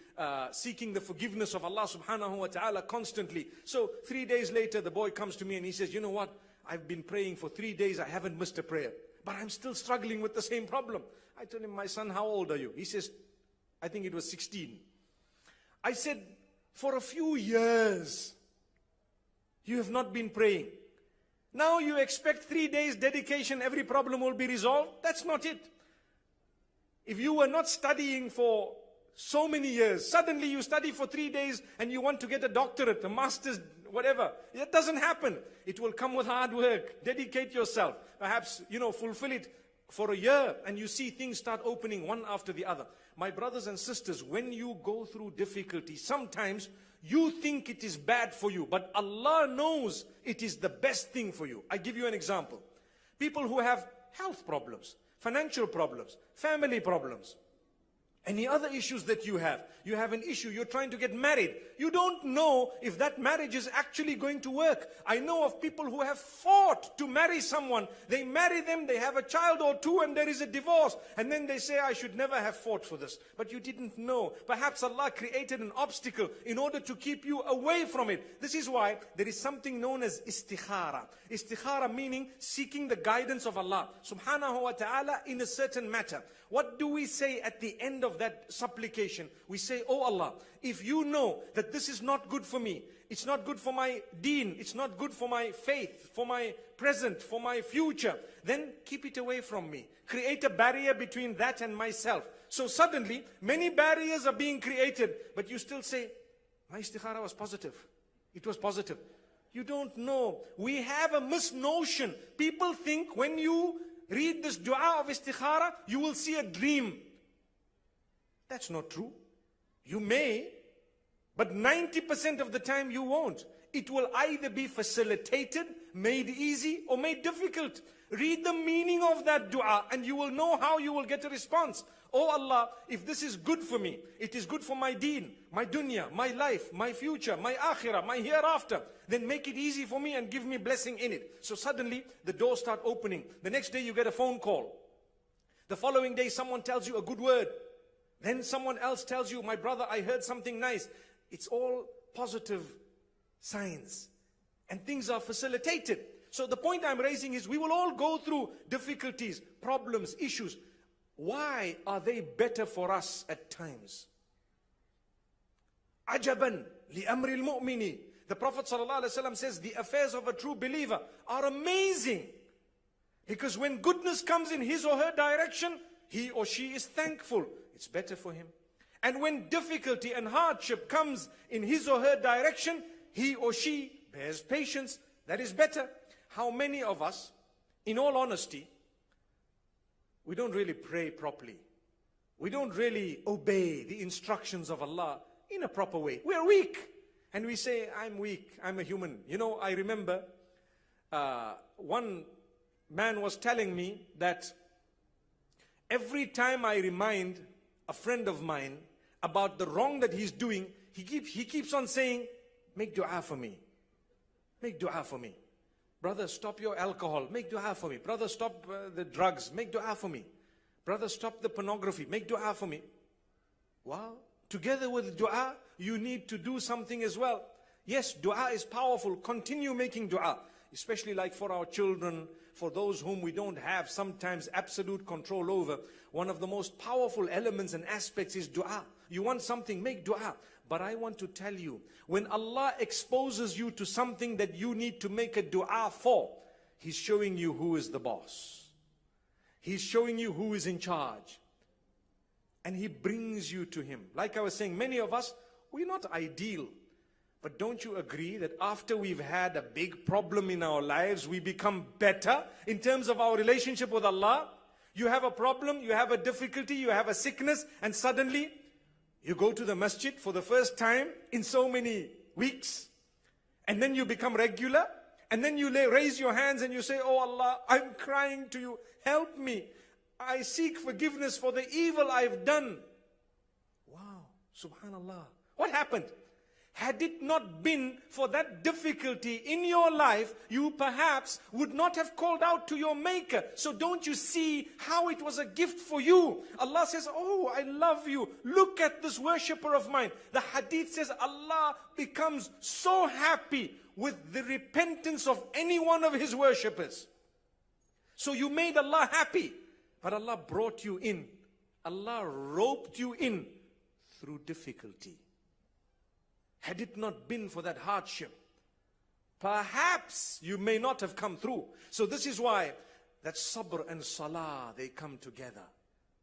seeking the forgiveness of Allah subhanahu wa ta'ala constantly. So 3 days later, the boy comes to me and he says, you know what? I've been praying for 3 days. I haven't missed a prayer, but I'm still struggling with the same problem. I told him, my son, how old are you? He says, I think it was 16. I said, for a few years, you have not been praying. Now you expect 3 days dedication, every problem will be resolved? That's not it. If you were not studying for so many years, suddenly you study for 3 days and you want to get a doctorate, a master's, whatever. It doesn't happen. It will come with hard work. Dedicate yourself. Perhaps, fulfill it for a year and you see things start opening one after the other. My brothers and sisters, when you go through difficulty, sometimes you think it is bad for you, but Allah knows it is the best thing for you. I give you an example. People who have health problems, financial problems, family problems, any other issues that you have an issue, you're trying to get married. You don't know if that marriage is actually going to work. I know of people who have fought to marry someone. They marry them, they have a child or two, and there is a divorce. And then they say, I should never have fought for this. But you didn't know. Perhaps Allah created an obstacle in order to keep you away from it. This is why there is something known as istikhara. Istikhara meaning seeking the guidance of Allah subhanahu wa ta'ala in a certain matter. What do we say at the end of that supplication? We say, oh Allah, if you know that this is not good for me, it's not good for my deen, it's not good for my faith, for my present, for my future, then keep it away from me. Create a barrier between that and myself. So suddenly, many barriers are being created, but you still say, my istikhara was positive. It was positive. You don't know. We have a misnotion. People think when you read this dua of istikhara, you will see a dream. That's not true. You may, but 90% of the time you won't. It will either be facilitated, made easy, or made difficult. Read the meaning of that dua and you will know how you will get a response. Oh Allah, if this is good for me, it is good for my deen, my dunya, my life, my future, my akhirah, my hereafter, then make it easy for me and give me blessing in it. So suddenly the doors start opening. The next day you get a phone call. The following day someone tells you a good word. Then someone else tells you, my brother, I heard something nice. It's all positive signs. And things are facilitated. So the point I'm raising is we will all go through difficulties, problems, issues. Why are they better for us at times? Ajaban li amri al-mu'mini. The Prophet ﷺ says the affairs of a true believer are amazing. Because when goodness comes in his or her direction, he or she is thankful. It's better for him. And when difficulty and hardship comes in his or her direction, he or she bears patience. That is better. How many of us, in all honesty, we don't really pray properly. We don't really obey the instructions of Allah in a proper way. We're weak. And we say, I'm weak, I'm a human. I remember one man was telling me that every time I remind a friend of mine about the wrong that he's doing, he keeps on saying, make dua for me. Make dua for me. Brother, stop your alcohol. Make dua for me. Brother, stop the drugs. Make dua for me. Brother, stop the pornography. Make dua for me. Wow. Together with dua, you need to do something as well. Yes, dua is powerful. Continue making dua. especially like for our children, for those whom we don't have sometimes absolute control over, one of the most powerful elements and aspects is dua. You want something, make dua. But I want to tell you, when Allah exposes you to something that you need to make a dua for, He's showing you who is the boss. He's showing you who is in charge. And He brings you to Him. Like I was saying, many of us, we're not ideal. But don't you agree that after we've had a big problem in our lives, we become better in terms of our relationship with Allah? You have a problem, you have a difficulty, you have a sickness, and suddenly you go to the masjid for the first time in so many weeks. And then you become regular. And then you raise your hands and you say, oh Allah, I'm crying to you. Help me. I seek forgiveness for the evil I've done. Wow, subhanallah. What happened? Had it not been for that difficulty in your life, you perhaps would not have called out to your Maker. So don't you see how it was a gift for you? Allah says, oh, I love you. Look at this worshipper of mine. The hadith says Allah becomes so happy with the repentance of any one of His worshippers. So you made Allah happy. But Allah brought you in. Allah roped you in through difficulty. Had it not been for that hardship, perhaps you may not have come through. So this is why that sabr and salah, they come together.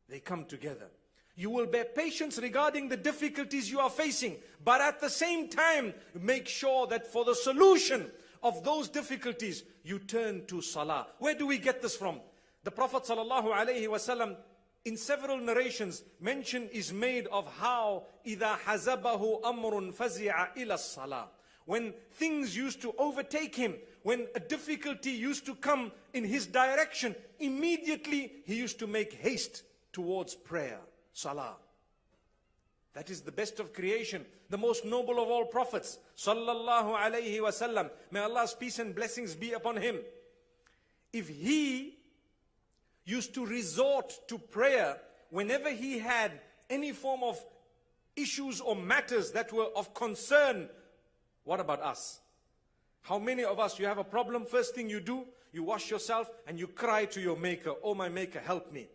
They come together. You will bear patience regarding the difficulties you are facing. But at the same time, make sure that for the solution of those difficulties, you turn to salah. Where do we get this from? The Prophet ﷺ, in several narrations, mention is made of how إِذَا حَزَبَهُ أَمْرٌ فَزِعَ إِلَى الصَّلَاةِ. When things used to overtake him, when a difficulty used to come in his direction, immediately he used to make haste towards prayer, salah. That is the best of creation, the most noble of all prophets, sallallahu alayhi wasallam. May Allah's peace and blessings be upon him. If he used to resort to prayer whenever he had any form of issues or matters that were of concern, what about us? How many of us, you have a problem, first thing you do, you wash yourself and you cry to your Maker, oh my Maker, help me.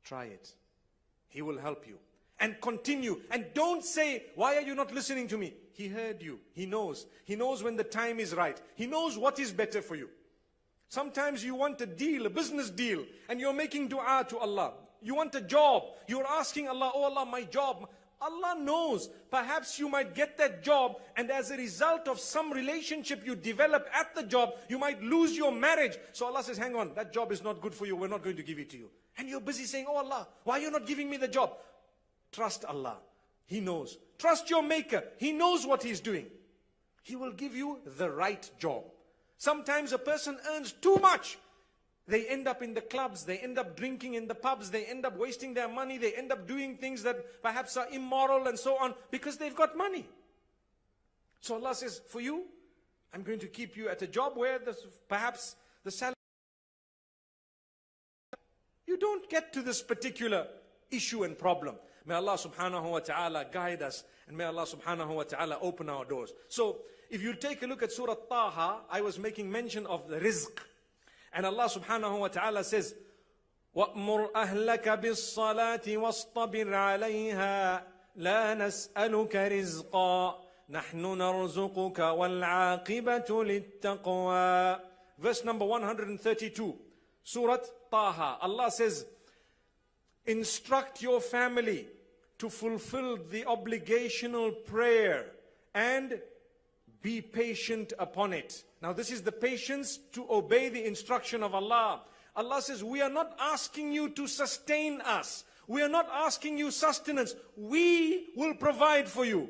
Try it. He will help you. And continue. And don't say, why are you not listening to me? He heard you. He knows. He knows when the time is right. He knows what is better for you. Sometimes you want a deal, a business deal, and you're making dua to Allah. You want a job. You're asking Allah, oh Allah, my job. Allah knows. Perhaps you might get that job, and as a result of some relationship you develop at the job, you might lose your marriage. So Allah says, hang on, that job is not good for you. We're not going to give it to you. And you're busy saying, oh Allah, why are you not giving me the job? Trust Allah. He knows. Trust your Maker. He knows what He's doing. He will give you the right job. Sometimes a person earns too much. They end up in the clubs, they end up drinking in the pubs, they end up wasting their money, they end up doing things that perhaps are immoral and so on, because they've got money. So Allah says, for you, I'm going to keep you at a job where perhaps the salary, you don't get to this particular issue and problem. May Allah subhanahu wa ta'ala guide us, and may Allah subhanahu wa ta'ala open our doors. So, if you take a look at Surah Taha, I was making mention of the rizq. And Allah subhanahu wa ta'ala says, وَأْمُرْ أَهْلَكَ بِالصَّلَاةِ وَاصْطَبِرْ عَلَيْهَا لَا نَسْأَلُكَ رِزْقًا نَحْنُ نَرْزُقُكَ وَالْعَاقِبَةُ لِلتَّقْوَى. Verse number 132, Surah Taha. Allah says, instruct your family to fulfill the obligational prayer and be patient upon it. Now this is the patience to obey the instruction of Allah. Allah says, we are not asking you to sustain us. We are not asking you sustenance. We will provide for you.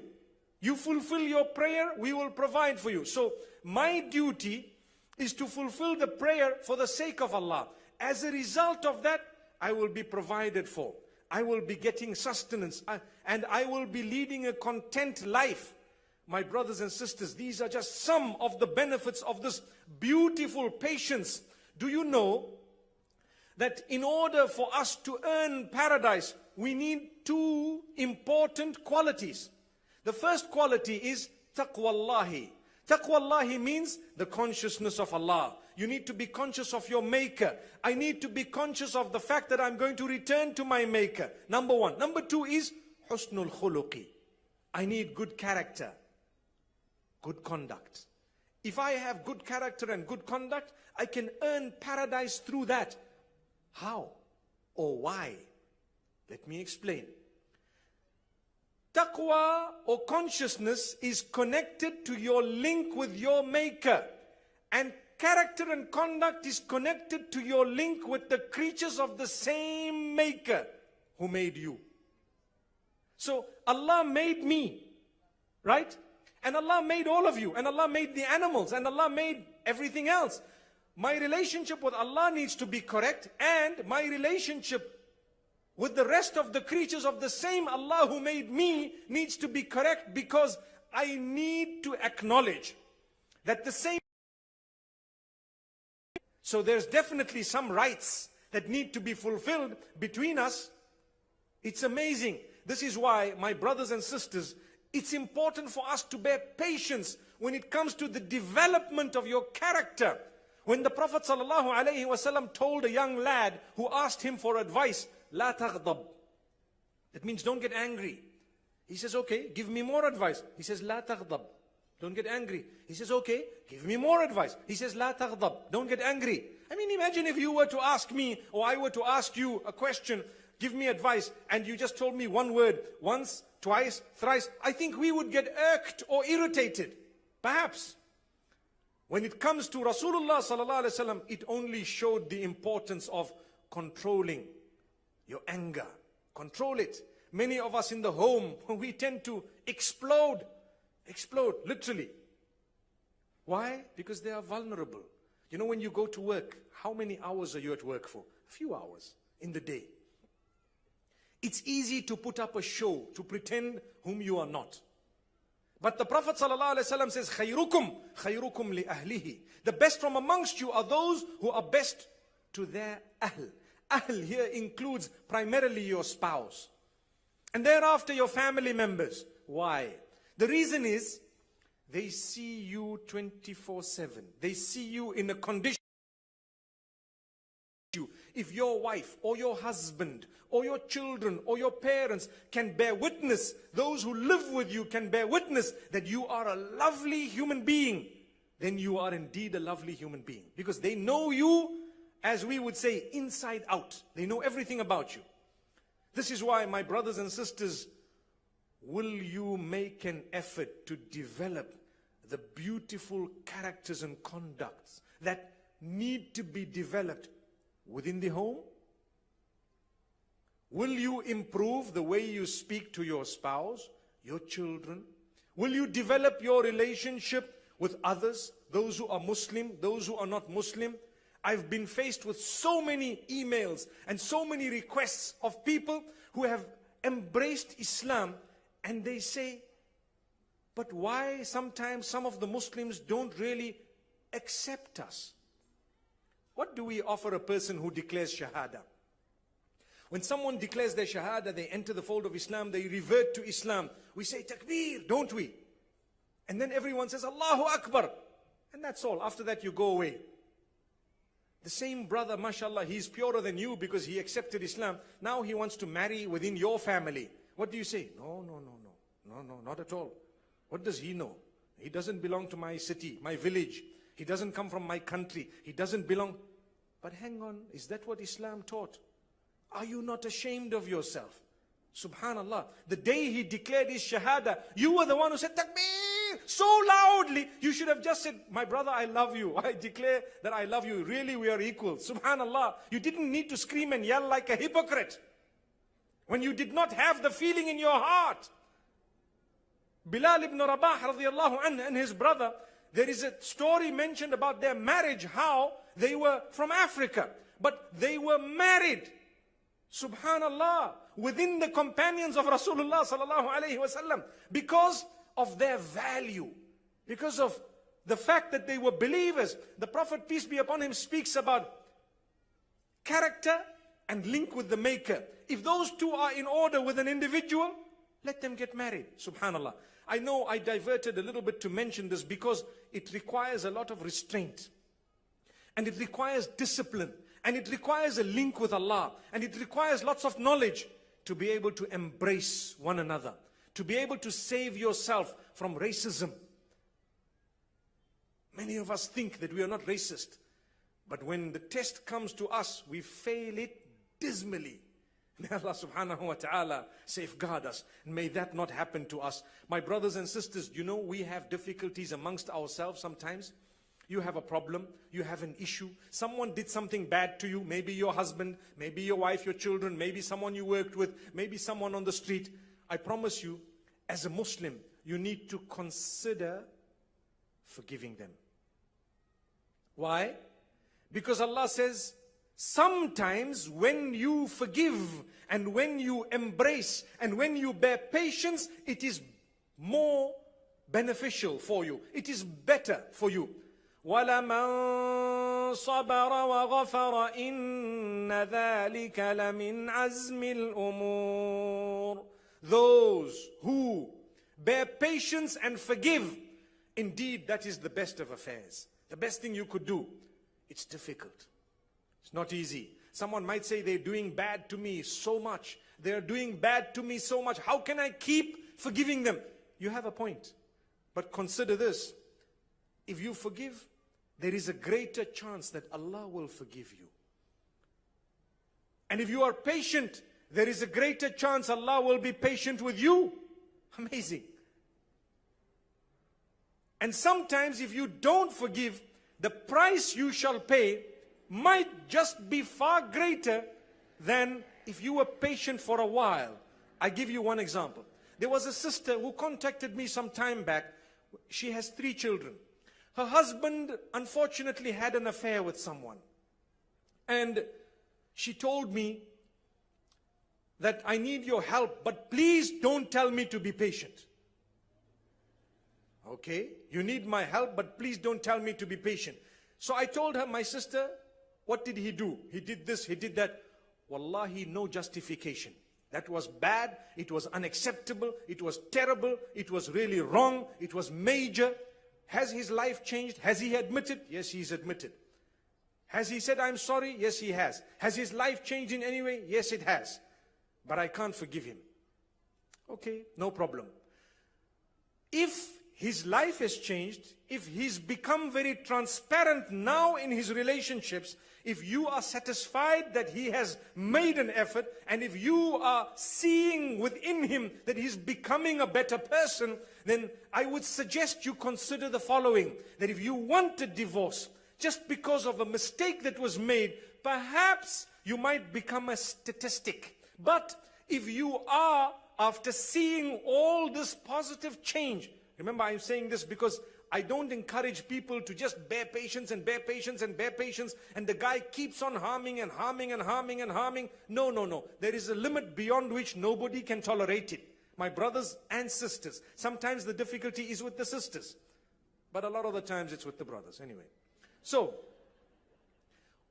You fulfill your prayer, we will provide for you. So my duty is to fulfill the prayer for the sake of Allah. As a result of that, I will be provided for. I will be getting sustenance. And I will be leading a content life. My brothers and sisters, these are just some of the benefits of this beautiful patience. Do you know that in order for us to earn paradise, we need two important qualities? The first quality is taqwallahi. Taqwallahi means the consciousness of Allah. You need to be conscious of your maker. I need to be conscious of the fact that I'm going to return to my maker. Number one. Number two is husnul khuluqi. I need good character, good conduct. If I have good character and good conduct, I can earn paradise through that. How or why? Let me explain. Taqwa or consciousness is connected to your link with your maker. And character and conduct is connected to your link with the creatures of the same maker who made you. So Allah made me, right? And Allah made all of you. And Allah made the animals. And Allah made everything else. My relationship with Allah needs to be correct. And my relationship with the rest of the creatures of the same Allah who made me needs to be correct, because I need to acknowledge that the same. So there's definitely some rights that need to be fulfilled between us. It's amazing. This is why, my brothers and sisters, it's important for us to bear patience when it comes to the development of your character. When the Prophet ﷺ told a young lad who asked him for advice, La taghdab. That means don't get angry. He says, okay, give me more advice. He says, La taghdab. Don't get angry. He says, okay, give me more advice. He says, La taghdab. Don't get angry. I mean, imagine if you were to ask me, or I were to ask you a question, give me advice, and you just told me one word, once, twice, thrice. I think we would get irked or irritated. Perhaps. When it comes to Rasulullah sallallahu alaihi wasallam, it only showed the importance of controlling your anger. Control it. Many of us in the home, we tend to explode. Explode, literally. Why? Because they are vulnerable. You know, when you go to work, how many hours are you at work for? A few hours in the day. It's easy to put up a show, to pretend whom you are not. But the Prophet ﷺ says, خَيْرُكُمْ خَيْرُكُمْ لِأَهْلِهِ. The best from amongst you are those who are best to their ahl. Ahl here includes primarily your spouse. And thereafter your family members. Why? The reason is, they see you 24/7. They see you in a condition. If your wife or your husband or your children or your parents can bear witness, those who live with you can bear witness that you are a lovely human being, then you are indeed a lovely human being. Because they know you, as we would say, inside out. They know everything about you. This is why, my brothers and sisters, will you make an effort to develop the beautiful characters and conducts that need to be developed within the home? Will you improve the way you speak to your spouse, your children? Will you develop your relationship with others, those who are Muslim, those who are not Muslim? I've been faced with so many emails and so many requests of people who have embraced Islam, and they say, but why sometimes some of the Muslims don't really accept us? What do we offer a person who declares Shahada? When someone declares their Shahada, they enter the fold of Islam, they revert to Islam. We say Takbir, don't we? And then everyone says Allahu Akbar. And that's all. After that you go away. The same brother, mashallah, he's purer than you because he accepted Islam. Now he wants to marry within your family. What do you say? No, not at all. What does he know? He doesn't belong to my city, my village. He doesn't come from my country. He doesn't belong. But hang on, is that what Islam taught? Are you not ashamed of yourself? Subhanallah. The day he declared his Shahada, you were the one who said Takbir so loudly. You should have just said, my brother, I love you. I declare that I love you. Really, we are equal. Subhanallah. You didn't need to scream and yell like a hypocrite when you did not have the feeling in your heart. Bilal ibn Rabah radiallahu anhu and his brother, there is a story mentioned about their marriage, how they were from Africa, but they were married. Subhanallah, within the companions of Rasulullah sallallahu alaihi wasallam, because of their value, because of the fact that they were believers. The Prophet, peace be upon him, speaks about character and link with the Maker. If those two are in order with an individual, Let them get married. Subhanallah. I know I diverted a little bit to mention this because it requires a lot of restraint. And it requires discipline. And it requires a link with Allah. And it requires lots of knowledge to be able to embrace one another. To be able to save yourself from racism. Many of us think that we are not racist. But when the test comes to us, we fail it dismally. May Allah subhanahu wa ta'ala safeguard us. And may that not happen to us. My brothers and sisters, you know we have difficulties amongst ourselves sometimes. You have a problem, you have an issue. Someone did something bad to you. Maybe your husband, maybe your wife, your children, maybe someone you worked with, maybe someone on the street. I promise you, as a Muslim, you need to consider forgiving them. Why? Because Allah says, sometimes when you forgive and when you embrace and when you bear patience, it is more beneficial for you. It is better for you. وَلَمَنْ صَبَرَ وَغَفَرَ إِنَّ ذَلِكَ لَمِنْ عَزْمِ الْأُمُورِ. Those who bear patience and forgive, indeed that is the best of affairs. The best thing you could do. It's difficult. It's not easy. Someone might say they're doing bad to me so much. They're doing bad to me so much. How can I keep forgiving them? You have a point. But consider this. If you forgive, there is a greater chance that Allah will forgive you. And if you are patient, there is a greater chance Allah will be patient with you. Amazing. And sometimes if you don't forgive, the price you shall pay might just be far greater than if you were patient for a while. I give you one example. There was a sister who contacted me some time back. She has 3 children. Her husband unfortunately had an affair with someone. And she told me that I need your help, but please don't tell me to be patient. Okay, you need my help, but please don't tell me to be patient. So I told her, my sister, what did he do? He did this, he did that. Wallahi, no justification. That was bad, it was unacceptable, it was terrible, it was really wrong, it was major. Has his life changed? Has he admitted? Yes, he's admitted. Has he said, I'm sorry? Yes, he has. Has his life changed in any way? Yes, it has. But I can't forgive him. Okay, no problem. If his life has changed, if he's become very transparent now in his relationships, if you are satisfied that he has made an effort, and if you are seeing within him that he's becoming a better person, then I would suggest you consider the following, that if you want a divorce, just because of a mistake that was made, perhaps you might become a statistic. But if you are, after seeing all this positive change, remember I'm saying this because I don't encourage people to just bear patience and bear patience and bear patience, and the guy keeps on harming and harming and harming and harming. No, no, no. There is a limit beyond which nobody can tolerate it. My brothers and sisters. Sometimes the difficulty is with the sisters, but a lot of the times it's with the brothers anyway. So,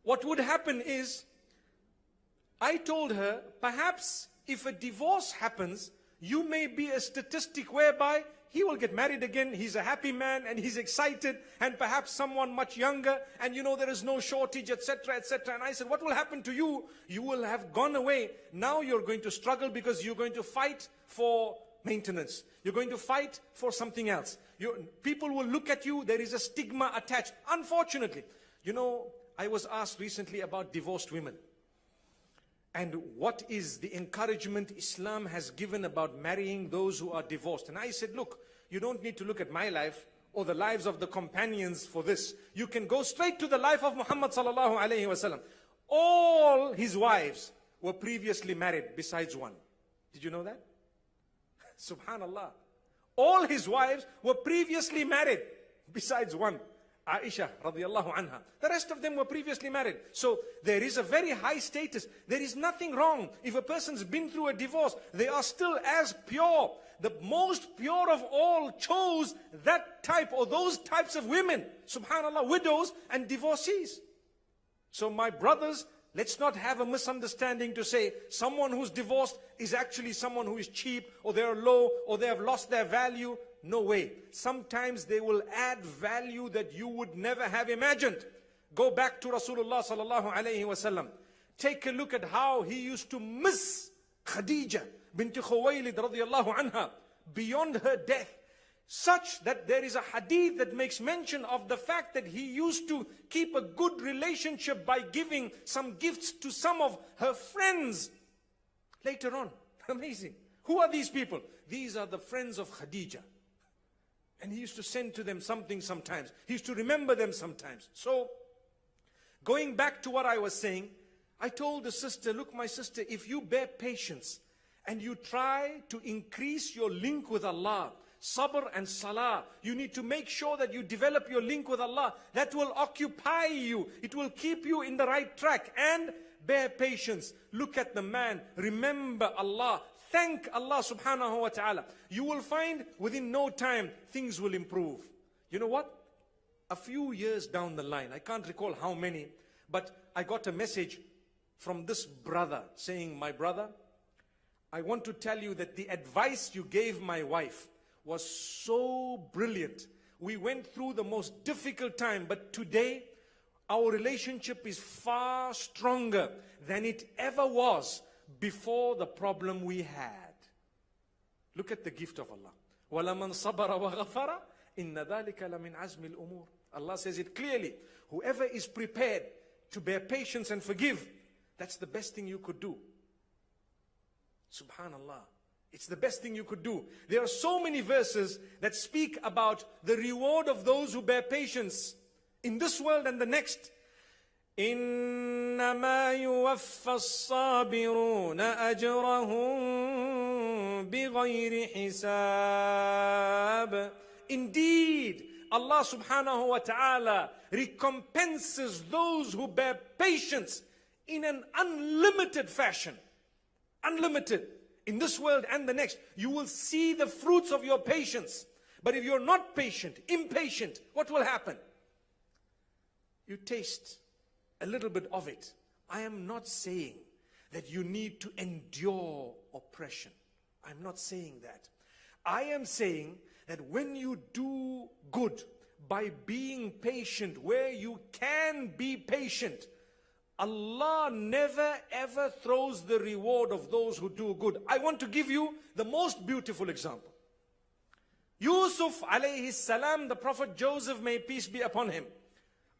what would happen is, I told her, perhaps if a divorce happens, you may be a statistic whereby he will get married again, he's a happy man and he's excited, and perhaps someone much younger, and you know there is no shortage, etc., etc. And I said, what will happen to you? You will have gone away. Now you're going to struggle because you're going to fight for maintenance. You're going to fight for something else. People will look at you, there is a stigma attached. Unfortunately, you know, I was asked recently about divorced women. And what is the encouragement Islam has given about marrying those who are divorced? And I said, look, you don't need to look at my life or the lives of the companions for this. You can go straight to the life of Muhammad sallallahu alaihi wasallam. All his wives were previously married besides one. Did you know that? Subhanallah. All his wives were previously married besides one. Aisha radiallahu anha. The rest of them were previously married. So there is a very high status. There is nothing wrong. If a person's been through a divorce, they are still as pure. The most pure of all chose that type or those types of women. Subhanallah, widows and divorcees. So my brothers, Let's not have a misunderstanding to say someone who's divorced is actually someone who is cheap, or they're low, or they have lost their value. No way. Sometimes they will add value that you would never have imagined. Go back to Rasulullah sallallahu alayhi wasallam. Take a look at how he used to miss Khadija bint Khuwaylid radiyallahu anha beyond her death. Such that there is a hadith that makes mention of the fact that he used to keep a good relationship by giving some gifts to some of her friends later on. Amazing. Who are these people? These are the friends of Khadija. And he used to send to them something sometimes. He used to remember them sometimes. So, going back to what I was saying, I told the sister, look my sister, if you bear patience and you try to increase your link with Allah, sabr and salah, you need to make sure that you develop your link with Allah. That will occupy you. It will keep you in the right track. And bear patience. Look at the man. Remember Allah. Thank Allah subhanahu wa ta'ala. You will find within no time things will improve. You know what? A few years down the line, I can't recall how many, but I got a message from this brother saying, my brother, I want to tell you that the advice you gave my wife was so brilliant. We went through the most difficult time, but today our relationship is far stronger than it ever was before the problem we had. Look at the gift of Allah. وَلَمَنْ صَبَرَ وَغَفَرَ إِنَّ ذَلِكَ لَمِنْ عَزْمِ الْأُمُورِ. Allah says it clearly. Whoever is prepared to bear patience and forgive, that's the best thing you could do. Subhanallah. It's the best thing you could do. There are so many verses that speak about the reward of those who bear patience in this world and the next. إِنَّمَا يُوَفَّى الصَّابِرُونَ أَجْرَهُمْ بِغَيْرِ حِسَابٍ. Indeed, Allah subhanahu wa ta'ala recompenses those who bear patience in an unlimited fashion. Unlimited. In this world and the next, you will see the fruits of your patience. But if you're not patient, impatient, what will happen? You taste a little bit of it. I am not saying that you need to endure oppression. I'm not saying that. I am saying that when you do good by being patient, where you can be patient, Allah never ever throws the reward of those who do good. I want to give you the most beautiful example. Yusuf alayhi salam, the Prophet Joseph, may peace be upon him.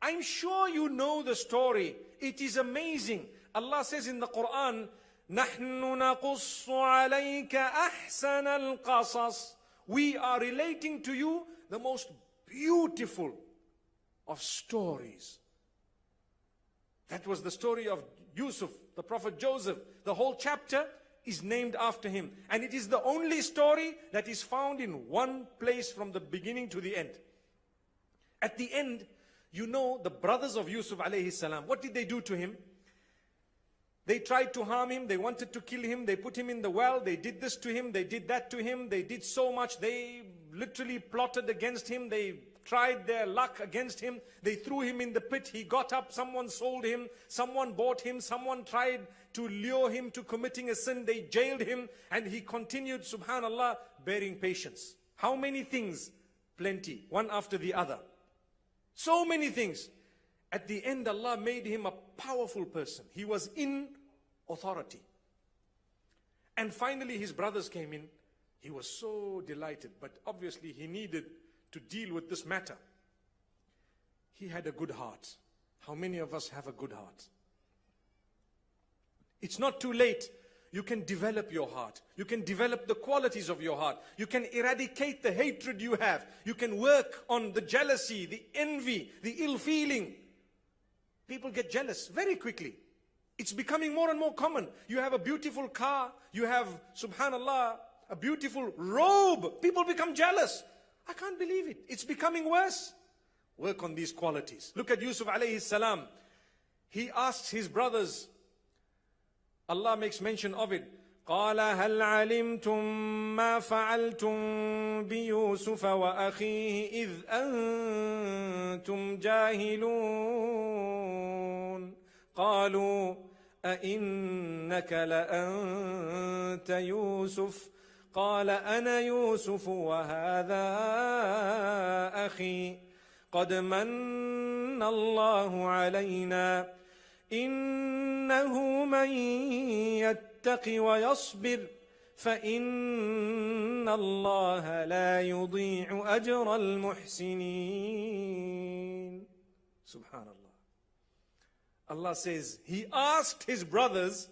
I'm sure you know the story. It is amazing. Allah says in the Quran, نَحْنُ نَقُصُّ عَلَيْكَ أَحْسَنَ الْقَصَصِ. We are relating to you the most beautiful of stories. That was the story of Yusuf, the Prophet Joseph. The whole chapter is named after him. And it is the only story that is found in one place from the beginning to the end. At the end, you know the brothers of Yusuf alayhi salam, what did they do to him? They tried to harm him, they wanted to kill him, they put him in the well, they did this to him, they did that to him, they did so much, they literally plotted against him, they tried their luck against him, they threw him in the pit, he got up, someone sold him, someone bought him, someone tried to lure him to committing a sin, they jailed him, and he continued, subhanallah, bearing patience. How many things? Plenty, one after the other. So many things. At the end, Allah made him a powerful person. He was in authority. And finally, his brothers came in. He was so delighted, but obviously he needed to deal with this matter. He had a good heart. How many of us have a good heart? It's not too late. You can develop your heart. You can develop the qualities of your heart. You can eradicate the hatred you have. You can work on the jealousy, the envy, the ill feeling. People get jealous very quickly. It's becoming more and more common. You have a beautiful car. You have, subhanallah, a beautiful robe. People become jealous. I can't believe it. It's becoming worse. Work on these qualities. Look at Yusuf alayhi salam. He asks his brothers, Allah makes mention of it. قَالَ هَلْ عَلِمْتُمْ مَا فَعَلْتُمْ بِيُوسُفَ وَأَخِيهِ إِذْ أَنْتُمْ جَاهِلُونَ قالوا أئنك لأنت يوسف قال أنا يوسف وهذا أخي قد من الله علينا إنه من يتق ويصبر فإن الله لا يضيع أجر المحسنين. Subhanallah. Allah says, He asked His brothers,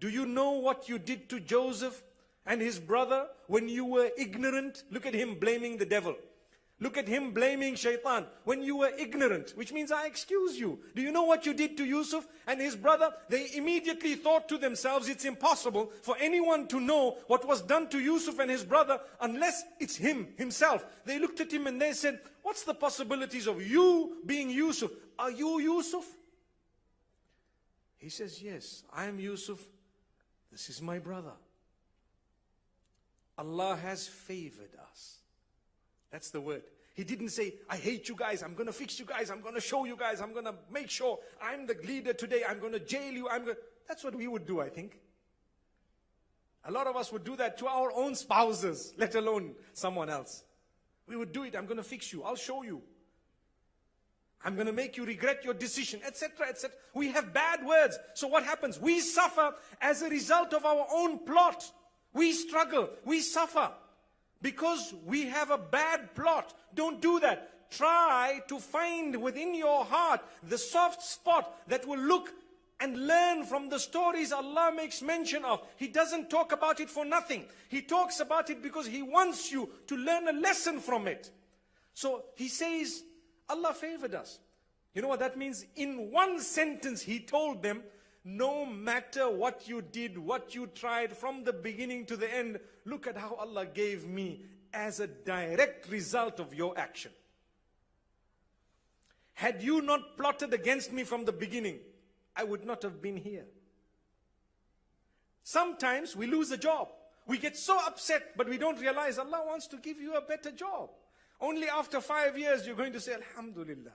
do you know what you did to Joseph and his brother when you were ignorant? Look at him blaming the devil. Look at him blaming shaitan. When you were ignorant, which means I excuse you. Do you know what you did to Yusuf and his brother? They immediately thought to themselves, it's impossible for anyone to know what was done to Yusuf and his brother unless it's himself. They looked at him and they said, what's the possibilities of you being Yusuf? Are you Yusuf? He says, yes, I am Yusuf. This is my brother. Allah has favored us. That's the word. He didn't say, I hate you guys, I'm going to fix you guys, I'm going to show you guys, I'm going to make sure I'm the leader today, I'm going to jail you, That's what we would do, I think. A lot of us would do that to our own spouses, let alone someone else. We would do it, I'm going to fix you, I'll show you. I'm going to make you regret your decision, etc., etc. We have bad words. So what happens? We suffer as a result of our own plot. We struggle, we suffer. Because we have a bad plot. Don't do that. Try to find within your heart the soft spot that will look and learn from the stories Allah makes mention of. He doesn't talk about it for nothing. He talks about it because He wants you to learn a lesson from it. So He says, Allah favored us. You know what that means? In one sentence He told them, no matter what you did, what you tried from the beginning to the end, look at how Allah gave me as a direct result of your action. Had you not plotted against me from the beginning, I would not have been here. Sometimes we lose a job. We get so upset, but we don't realize Allah wants to give you a better job. Only after 5 years you're going to say, Alhamdulillah.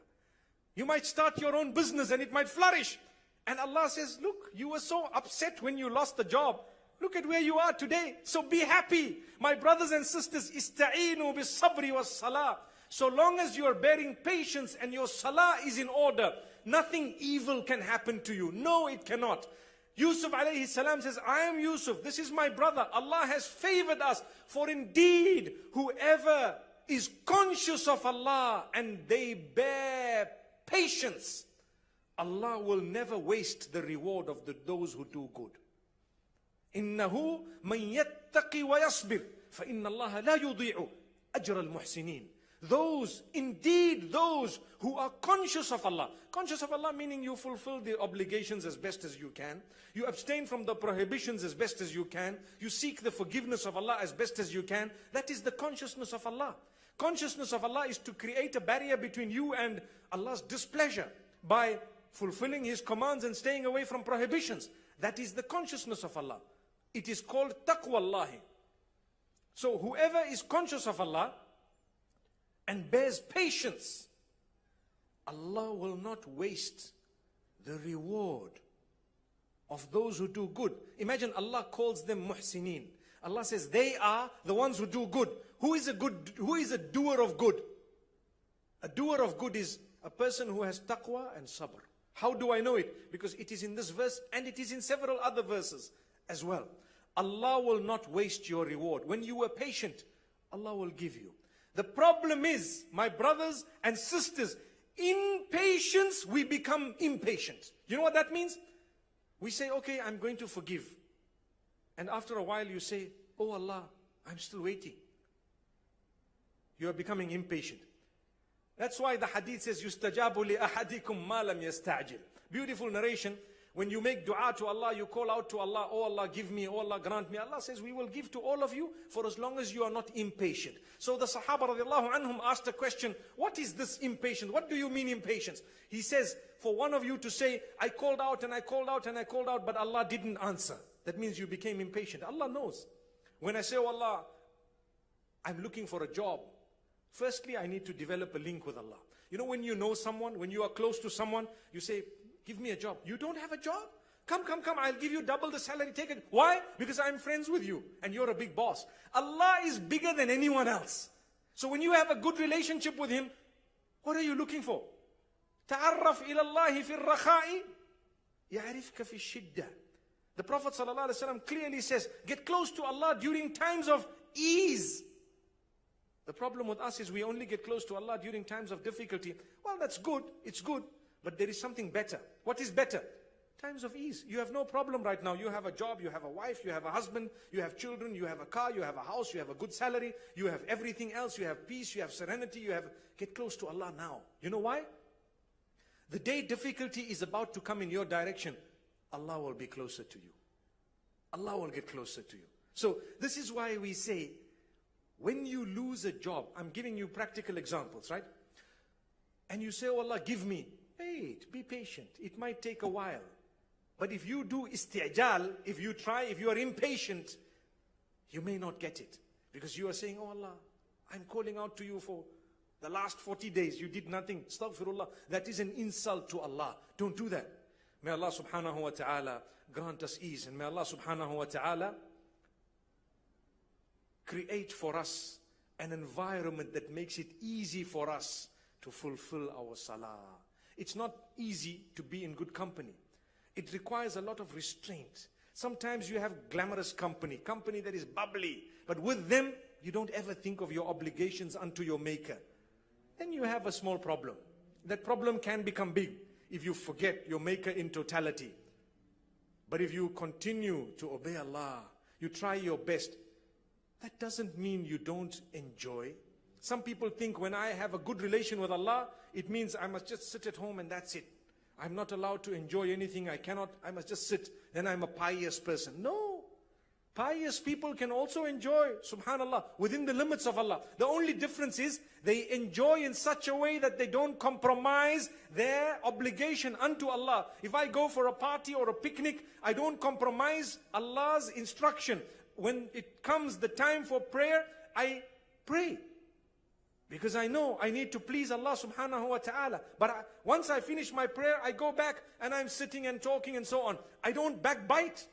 You might start your own business and it might flourish. And Allah says, look, you were so upset when you lost the job. Look at where you are today. So be happy. My brothers and sisters, ista'inu bis sabri was salah. So long as you are bearing patience and your salah is in order, nothing evil can happen to you. No, it cannot. Yusuf alayhi salam says, I am Yusuf. This is my brother. Allah has favored us. For indeed, whoever is conscious of Allah and they bear patience, Allah will never waste the reward of those who do good. إِنَّهُ مَنْ يَتَّقِ وَيَصْبِرْ فَإِنَّ اللَّهَ لَا يُضِيعُ أَجْرَ الْمُحْسِنِينَ. Those who are conscious of Allah. Conscious of Allah meaning you fulfill the obligations as best as you can. You abstain from the prohibitions as best as you can. You seek the forgiveness of Allah as best as you can. That is the consciousness of Allah. Consciousness of Allah is to create a barrier between you and Allah's displeasure by fulfilling His commands and staying away from prohibitions. That is the consciousness of Allah. It is called taqwallahi. So whoever is conscious of Allah and bears patience, Allah will not waste the reward of those who do good. Imagine Allah calls them muhsinin. Allah says they are the ones who do good. Who is a doer of good? A doer of good is a person who has taqwa and sabr. How do I know it? Because it is in this verse and it is in several other verses as well. Allah will not waste your reward. When you were patient, Allah will give you. The problem is, my brothers and sisters, in patience we become impatient. You know what that means? We say, okay, I'm going to forgive. And after a while you say, oh Allah, I'm still waiting. You are becoming impatient. That's why the hadith says, يُسْتَجَابُ لِأَحَدِكُمْ مَا لَمْ يَسْتَعْجِلْ. Beautiful narration. When you make dua to Allah, you call out to Allah, oh Allah, give me, oh Allah, grant me. Allah says, we will give to all of you for as long as you are not impatient. So the Sahaba radiallahu anhum asked a question, what is this impatience? What do you mean impatience? He says, for one of you to say, I called out and I called out and I called out, but Allah didn't answer. That means you became impatient. Allah knows. When I say, oh Allah, I'm looking for a job. Firstly, I need to develop a link with Allah. You know when you know someone, when you are close to someone, you say, Give me a job. You don't have a job? Come, I'll give you double the salary. Take it. Why? Because I'm friends with you and you're a big boss. Allah is bigger than anyone else. So when you have a good relationship with Him, what are you looking for? تعرف إلى الله في الرخاء يعرفك في الشدة. The Prophet ﷺ clearly says, get close to Allah during times of ease. The problem with us is we only get close to Allah during times of difficulty. Well, that's good. It's good. But there is something better. What is better? Times of ease. You have no problem right now. You have a job, you have a wife, you have a husband, you have children, you have a car, you have a house, you have a good salary, you have everything else, you have peace, you have serenity, you have... Get close to Allah now. You know why? The day difficulty is about to come in your direction, Allah will be closer to you. Allah will get closer to you. So this is why we say, when you lose a job, I'm giving you practical examples, right? And you say, oh Allah, give me. Wait, be patient. It might take a while. But if you do isti'jal, if you try, if you are impatient, you may not get it. Because you are saying, oh Allah, I'm calling out to you for the last 40 days. You did nothing. Astaghfirullah. That is an insult to Allah. Don't do that. May Allah subhanahu wa ta'ala grant us ease. And may Allah subhanahu wa ta'ala create for us an environment that makes it easy for us to fulfill our salah. It's not easy to be in good company. It requires a lot of restraint. Sometimes you have glamorous company that is bubbly, but with them, you don't ever think of your obligations unto your Maker. Then you have a small problem. That problem can become big if you forget your Maker in totality. But if you continue to obey Allah, you try your best, that doesn't mean you don't enjoy. Some people think when I have a good relation with Allah, it means I must just sit at home and that's it. I'm not allowed to enjoy anything. I must just sit. Then I'm a pious person. No. Pious people can also enjoy, subhanallah, within the limits of Allah. The only difference is they enjoy in such a way that they don't compromise their obligation unto Allah. If I go for a party or a picnic, I don't compromise Allah's instruction. When it comes the time for prayer, I pray. Because I know I need to please Allah subhanahu wa ta'ala. But once I finish my prayer, I go back and I'm sitting and talking and so on. I don't backbite.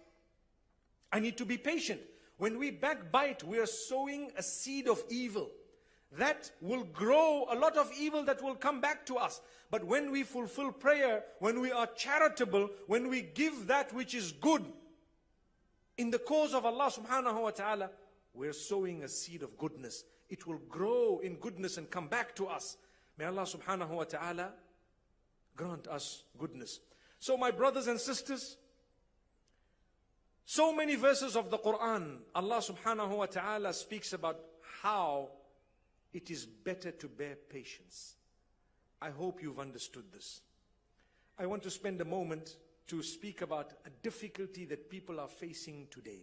I need to be patient. When we backbite, we are sowing a seed of evil. That will grow a lot of evil that will come back to us. But when we fulfill prayer, when we are charitable, when we give that which is good in the cause of Allah subhanahu wa ta'ala, we're sowing a seed of goodness. It will grow in goodness and come back to us. May Allah subhanahu wa ta'ala grant us goodness. So my brothers and sisters, so many verses of the Quran, Allah subhanahu wa ta'ala speaks about how it is better to bear patience. I hope you've understood this. I want to spend a moment to speak about a difficulty that people are facing today.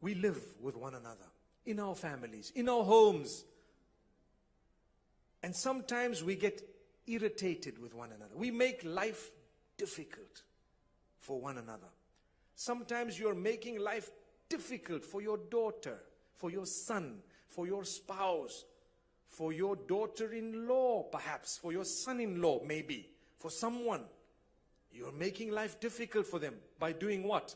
We live with one another, in our families, in our homes. And sometimes we get irritated with one another. We make life difficult for one another. Sometimes you're making life difficult for your daughter, for your son, for your spouse, for your daughter-in-law perhaps, for your son-in-law maybe, for someone. You're making life difficult for them by doing what?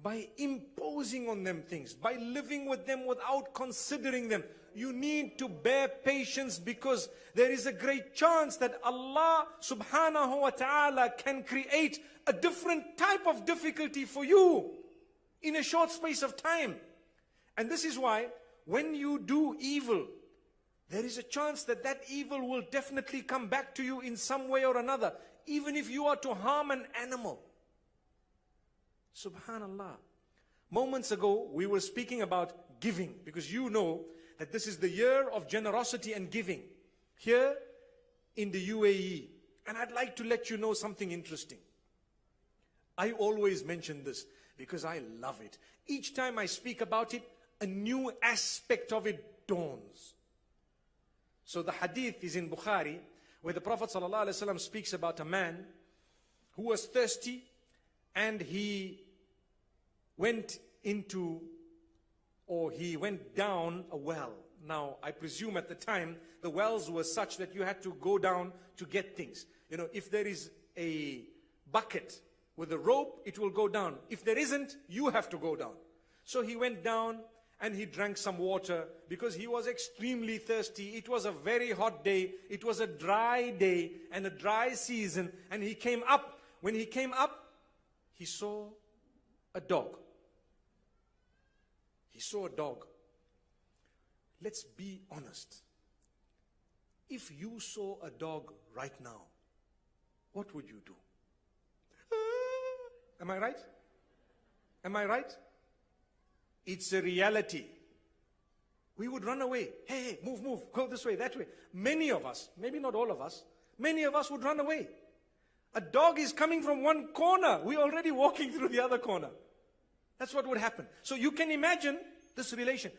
By imposing on them things, by living with them without considering them. You need to bear patience because there is a great chance that Allah subhanahu wa ta'ala can create a different type of difficulty for you in a short space of time. And this is why when you do evil, there is a chance that that evil will definitely come back to you in some way or another, even if you are to harm an animal. Subhanallah. Moments ago, we were speaking about giving, because you know that this is the year of generosity and giving here in the UAE. And I'd like to let you know something interesting. I always mention this because I love it. Each time I speak about it, a new aspect of it dawns. So the hadith is in Bukhari, where the Prophet ﷺ speaks about a man who was thirsty and he went into, or he went down a well. Now, I presume at the time, the wells were such that you had to go down to get things. You know, if there is a bucket with a rope, it will go down. If there isn't, you have to go down. So he went down and he drank some water because he was extremely thirsty. It was a very hot day. It was a dry day and a dry season. And he came up. When he came up, he saw a dog. He saw a dog. Let's be honest. If you saw a dog right now, what would you do? Am I right? Am I right? It's a reality. We would run away. Hey, hey, move, move, go this way, that way. Many of us, maybe not all of us, many of us would run away. A dog is coming from one corner. We're already walking through the other corner. That's what would happen. So you can imagine this relation.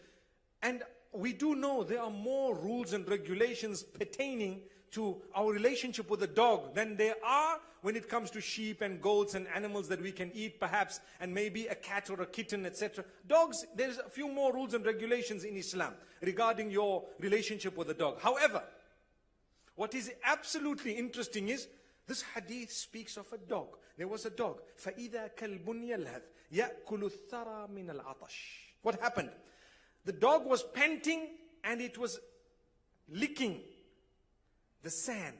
And we do know there are more rules and regulations pertaining to our relationship with the dog than there are when it comes to sheep and goats and animals that we can eat perhaps, and maybe a cat or a kitten, etc. Dogs, there's a few more rules and regulations in Islam regarding your relationship with the dog. However, what is absolutely interesting is this hadith speaks of a dog. There was a dog. فَإِذَا كَلْبٌ يَلْهَثْ يَأْكُلُ الثَّرَى مِنَ الْعَطَشِ. What happened? The dog was panting and it was licking the sand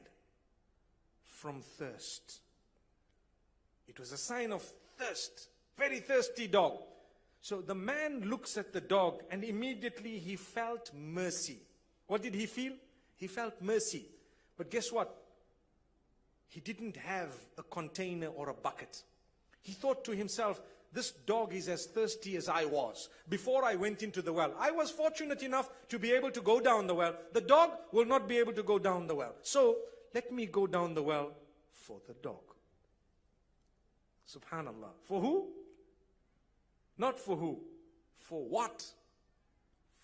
from thirst. It was a sign of thirst. Very thirsty dog. So the man looks at the dog and immediately he felt mercy. What did he feel? He felt mercy. But guess what? He didn't have a container or a bucket. He thought to himself, this dog is as thirsty as I was before I went into the well. I was fortunate enough to be able to go down the well. The dog will not be able to go down the well. So let me go down the well for the dog. Subhanallah. For who? Not for who. For what?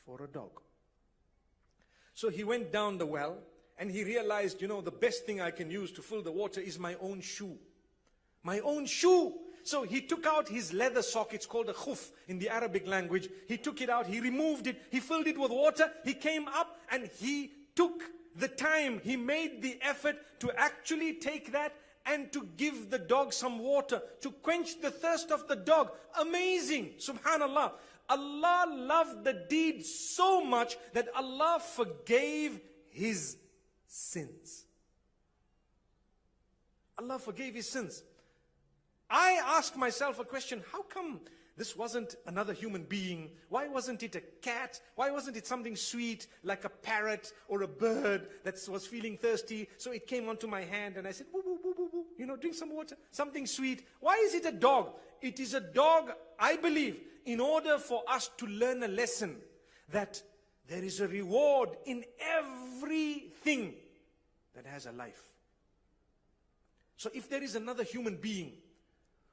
For a dog. So he went down the well and he realized, the best thing I can use to fill the water is my own shoe. My own shoe. So he took out his leather sock. It's called a khuf in the Arabic language. He took it out. He removed it. He filled it with water. He came up and he took the time. He made the effort to actually take that and to give the dog some water to quench the thirst of the dog. Amazing. Subhanallah. Allah loved the deed so much that Allah forgave his sins. Allah forgave his sins. I ask myself a question, how come this wasn't another human being? Why wasn't it a cat? Why wasn't it something sweet like a parrot or a bird that was feeling thirsty? So it came onto my hand and I said, boo, boo, boo, boo, boo. Drink some water, something sweet. Why is it a dog? It is a dog, I believe, in order for us to learn a lesson that there is a reward in everything that has a life. So if there is another human being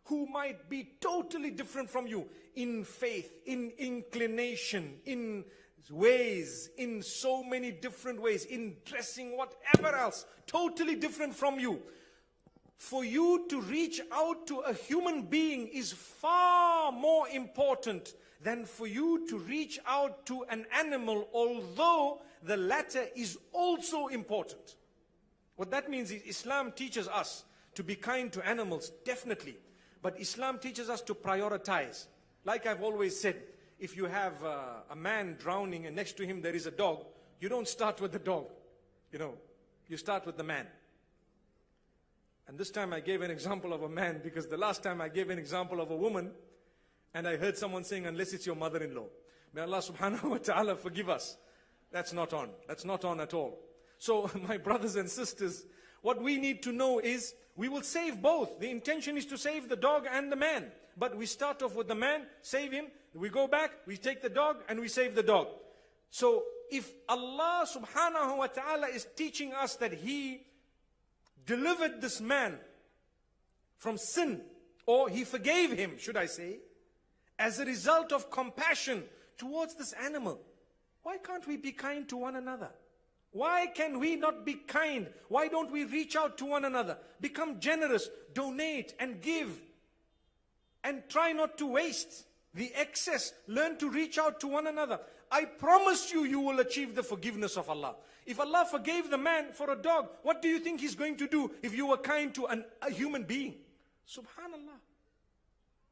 who might be totally different from you in faith, in inclination, in ways, in so many different ways, in dressing, whatever else, totally different from you. For you to reach out to a human being is far more important than for you to reach out to an animal, although the latter is also important. What that means is Islam teaches us to be kind to animals, definitely. But Islam teaches us to prioritize. Like I've always said, if you have a man drowning and next to him there is a dog, you don't start with the dog. You start with the man. And this time I gave an example of a man because the last time I gave an example of a woman and I heard someone saying, unless it's your mother-in-law. May Allah subhanahu wa ta'ala forgive us. That's not on. That's not on at all. So my brothers and sisters, what we need to know is we will save both. The intention is to save the dog and the man. But we start off with the man, save him. We go back, we take the dog and we save the dog. So if Allah subhanahu wa ta'ala is teaching us that He delivered this man from sin, or He forgave him, should I say, as a result of compassion towards this animal, why can't we be kind to one another? Why can we not be kind? Why don't we reach out to one another? Become generous, donate and give. And try not to waste. The excess, learn to reach out to one another. I promise you, you will achieve the forgiveness of Allah. If Allah forgave the man for a dog, what do you think He's going to do if you were kind to a human being? Subhanallah.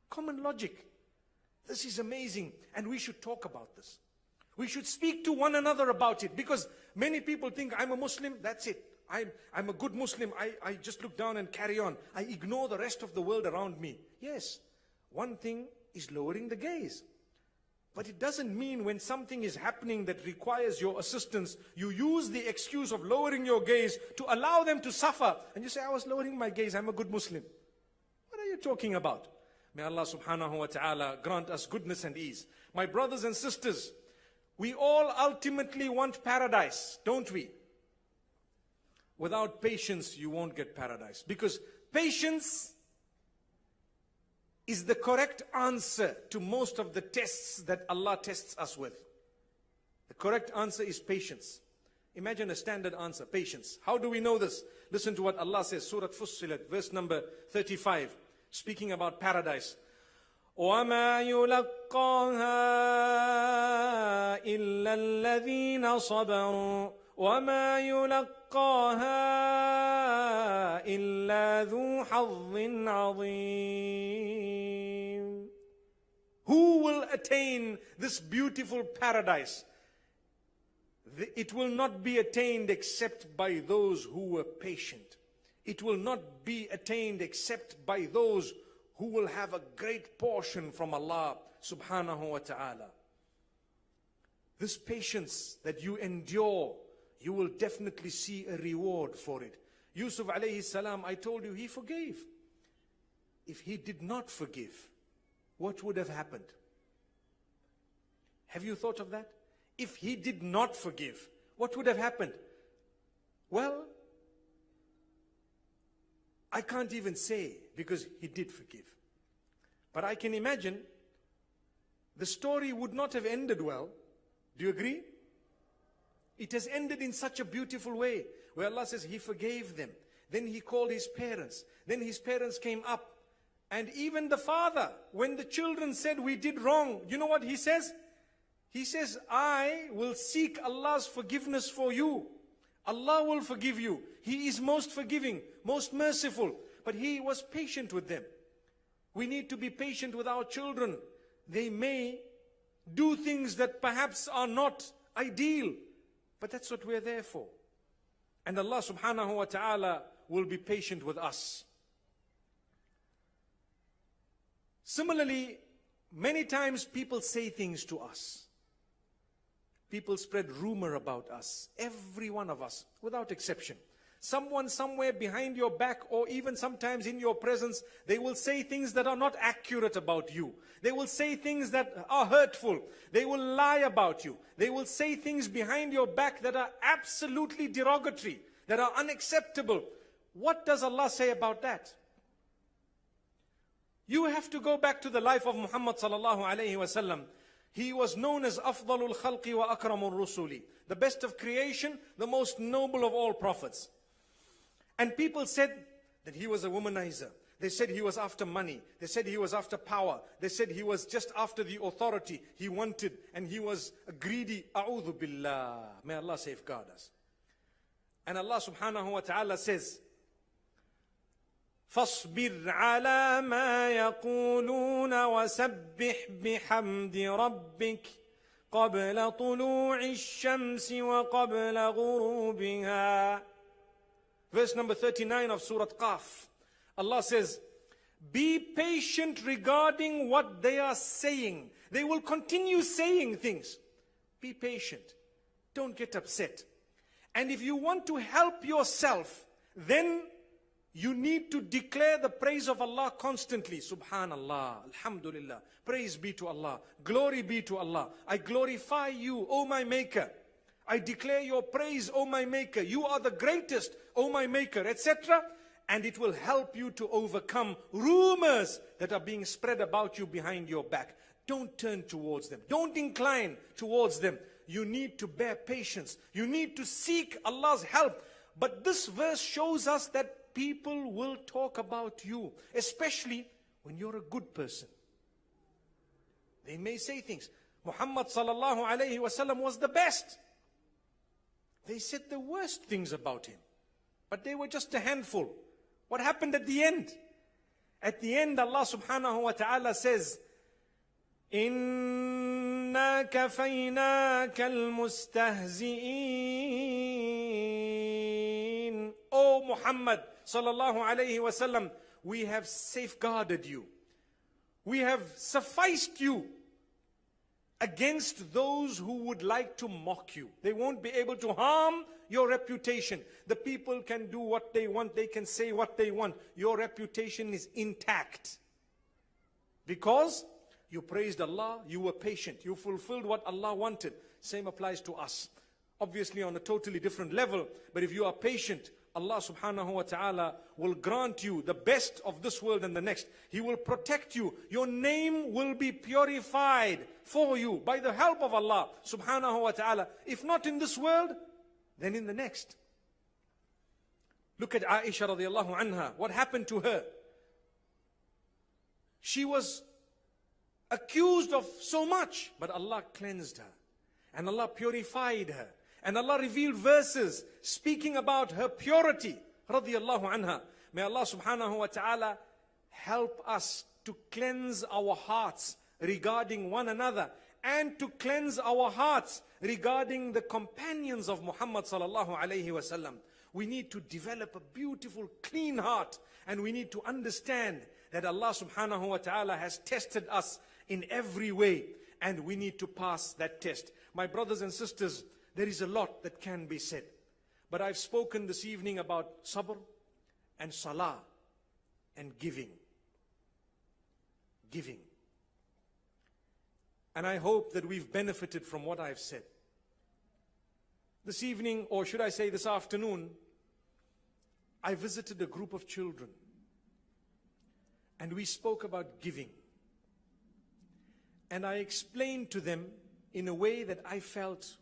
Common logic. This is amazing, and we should talk about this. We should speak to one another about it, because many people think, I'm a Muslim, that's it. I'm a good Muslim, I just look down and carry on. I ignore the rest of the world around me. Yes, one thing is lowering the gaze. But it doesn't mean when something is happening that requires your assistance, you use the excuse of lowering your gaze to allow them to suffer. And you say, I was lowering my gaze, I'm a good Muslim. What are you talking about? May Allah subhanahu wa ta'ala grant us goodness and ease. My brothers and sisters, we all ultimately want paradise, don't we? Without patience, you won't get paradise. Because patience is the correct answer to most of the tests that Allah tests us with. The correct answer is patience. Imagine a standard answer, patience. How do we know this? Listen to what Allah says, Surah Fussilat, verse number 35, speaking about paradise. وَمَا يُلَقَّاهَا إِلَّا الَّذِينَ صَبَرُوا وَمَا يُلَقَّاهَا إِلَّا ذُو حَظٍّ عَظِيمٍ. Who will attain this beautiful paradise? It will not be attained except by those who were patient. It will not be attained except by those who will have a great portion from Allah subhanahu wa ta'ala. This patience that you endure, you will definitely see a reward for it. Yusuf alayhi salam, I told you, he forgave. If he did not forgive, what would have happened? Have you thought of that? If he did not forgive, what would have happened? Well, I can't even say, because he did forgive. But I can imagine the story would not have ended well. Do you agree? It has ended in such a beautiful way, where Allah says He forgave them. Then He called His parents. Then His parents came up. And even the father, when the children said, we did wrong, you know what he says? He says, I will seek Allah's forgiveness for you. Allah will forgive you. He is most forgiving, most merciful. But He was patient with them. We need to be patient with our children. They may do things that perhaps are not ideal, but that's what we're there for. And Allah subhanahu wa ta'ala will be patient with us. Similarly, many times people say things to us. People spread rumor about us, every one of us, without exception. Someone somewhere behind your back, or even sometimes in your presence, they will say things that are not accurate about you. They will say things that are hurtful. They will lie about you. They will say things behind your back that are absolutely derogatory, that are unacceptable. What does Allah say about that? You have to go back to the life of Muhammad sallallahu alayhi wasallam. He was known as Afdalul Khalqi wa Akramul Rusuli, the best of creation, the most noble of all prophets. And people said that he was a womanizer. They said he was after money. They said he was after power. They said he was just after the authority he wanted, and he was a greedy. A'udhu billah. May Allah safeguard us. And Allah subhanahu wa ta'ala says, فاصبر على ما يقولون وسبح بحمد ربك قبل طلوع الشمس وقبل غروبها. Verse number 39 of Surah Qaf. Allah says, be patient regarding what they are saying. They will continue saying things. Be patient. Don't get upset. And if you want to help yourself, then you need to declare the praise of Allah constantly. Subhanallah, Alhamdulillah. Praise be to Allah. Glory be to Allah. I glorify you, O my Maker. I declare your praise, O my Maker. You are the greatest, O my Maker, etc. And it will help you to overcome rumors that are being spread about you behind your back. Don't turn towards them. Don't incline towards them. You need to bear patience. You need to seek Allah's help. But this verse shows us that people will talk about you, especially when you're a good person. They may say things. Muhammad sallallahu alayhi wasallam was the best. They said the worst things about him. But they were just a handful. What happened at the end? At the end, Allah subhanahu wa ta'ala says, إِنَّا كَفَيْنَاكَ الْمُسْتَهْزِئِينَ. O Muhammad sallallahu alayhi wasallam, we have safeguarded you. We have sufficed you against those who would like to mock you. They won't be able to harm your reputation. The people can do what they want. They can say what they want. Your reputation is intact. Because you praised Allah, you were patient. You fulfilled what Allah wanted. Same applies to us. Obviously on a totally different level. But if you are patient, Allah subhanahu wa ta'ala will grant you the best of this world and the next. He will protect you. Your name will be purified for you by the help of Allah subhanahu wa ta'ala. If not in this world, then in the next. Look at Aisha radiallahu anha. What happened to her? She was accused of so much, but Allah cleansed her. And Allah purified her. And Allah revealed verses speaking about her purity, radiyallahu anha. May Allah subhanahu wa ta'ala help us to cleanse our hearts regarding one another, and to cleanse our hearts regarding the companions of Muhammad sallallahu alayhi wasallam. We need to develop a beautiful, clean heart, and we need to understand that Allah subhanahu wa ta'ala has tested us in every way, and we need to pass that test. My brothers and sisters, there is a lot that can be said. But I've spoken this evening about sabr and salah and giving. Giving. And I hope that we've benefited from what I've said. This evening, or should I say this afternoon, I visited a group of children. And we spoke about giving. And I explained to them in a way that I felt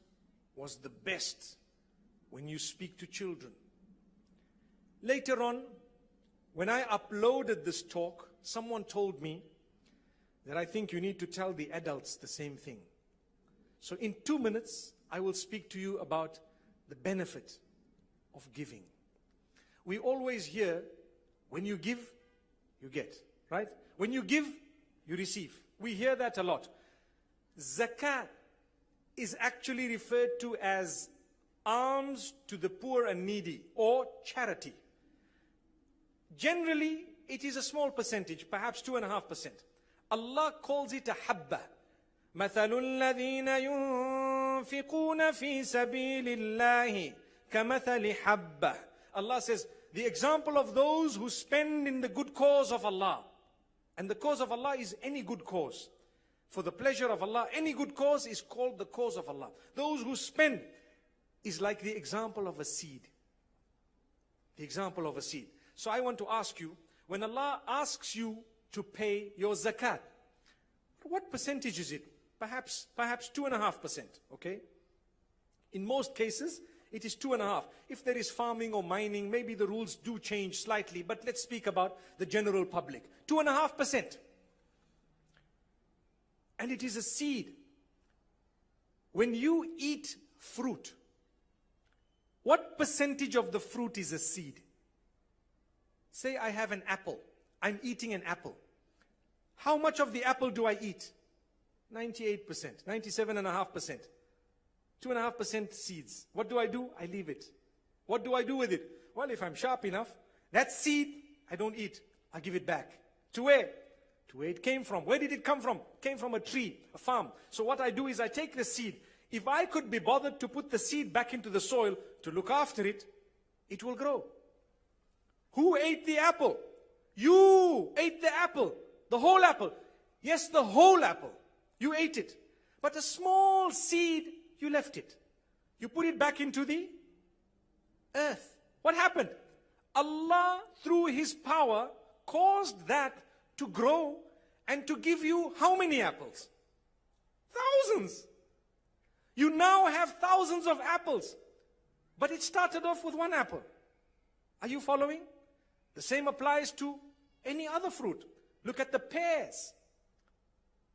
was the best when you speak to children. Later on, when I uploaded this talk, someone told me that I think you need to tell the adults the same thing. So in 2 minutes, I will speak to you about the benefit of giving. We always hear, when you give, you get, right? When you give, you receive. We hear that a lot. Zakat is actually referred to as alms to the poor and needy, or charity. Generally, it is a small percentage, perhaps 2.5%. Allah calls it a habba. مَثَلُ الَّذِينَ يُنْفِقُونَ فِي سَبِيلِ اللَّهِ كَمَثَلِ حَبَّةٍ. Allah says, the example of those who spend in the good cause of Allah. And the cause of Allah is any good cause. For the pleasure of Allah, any good cause is called the cause of Allah. Those who spend is like the example of a seed. The example of a seed. So I want to ask you, when Allah asks you to pay your zakat, what percentage is it? Perhaps 2.5%, okay? In most cases, it is 2.5%. If there is farming or mining, maybe the rules do change slightly, but let's speak about the general public. 2.5%. And it is a seed. When you eat fruit, what percentage of the fruit is a seed? Say I have an apple. I'm eating an apple. How much of the apple do I eat? 98%, 97.5%. 2.5% seeds. What do? I leave it. What do I do with it? Well, if I'm sharp enough, that seed, I don't eat. I give it back. To where? To where it came from. Where did it come from? It came from a tree, a farm. So what I do is I take the seed. If I could be bothered to put the seed back into the soil, to look after it, it will grow. Who ate the apple? You ate the apple. The whole apple. Yes, the whole apple. You ate it. But a small seed, you left it. You put it back into the earth. What happened? Allah, through His power, caused that to grow and to give you how many apples? Thousands. You now have thousands of apples. But it started off with one apple. Are you following? The same applies to any other fruit. Look at the pears.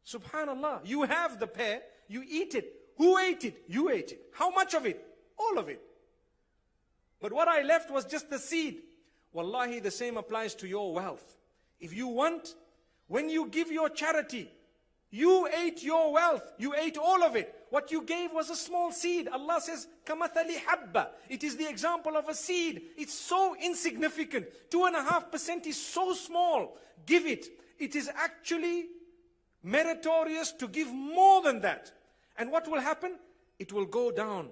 Subhanallah, you have the pear, you eat it. Who ate it? You ate it. How much of it? All of it. But what I left was just the seed. Wallahi, the same applies to your wealth. If you want, when you give your charity, you ate your wealth. You ate all of it. What you gave was a small seed. Allah says, كَمَثَلِ حَبَّةٍ. It is the example of a seed. It's so insignificant. 2.5% is so small. Give it. It is actually meritorious to give more than that. And what will happen? It will go down.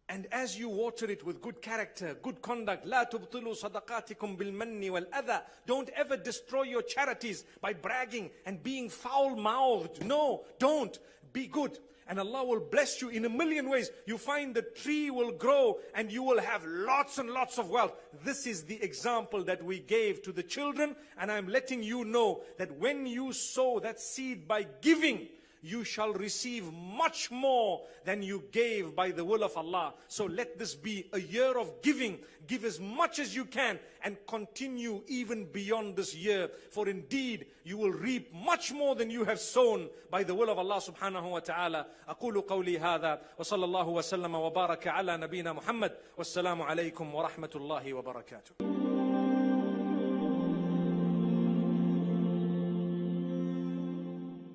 And as you water it with good character, good conduct, لا تبطلوا صدقاتكم بالمن والأذى. Don't ever destroy your charities by bragging and being foul-mouthed. No, don't. Be good. And Allah will bless you in a million ways. You find the tree will grow and you will have lots and lots of wealth. This is the example that we gave to the children. And I'm letting you know that when you sow that seed by giving, you shall receive much more than you gave by the will of Allah. So let this be a year of giving. Give as much as you can and continue even beyond this year. For indeed, you will reap much more than you have sown by the will of Allah subhanahu wa ta'ala. أقول قولي هذا وصلى الله وسلم وبارك على نبينا محمد والسلام عليكم ورحمة الله وبركاته.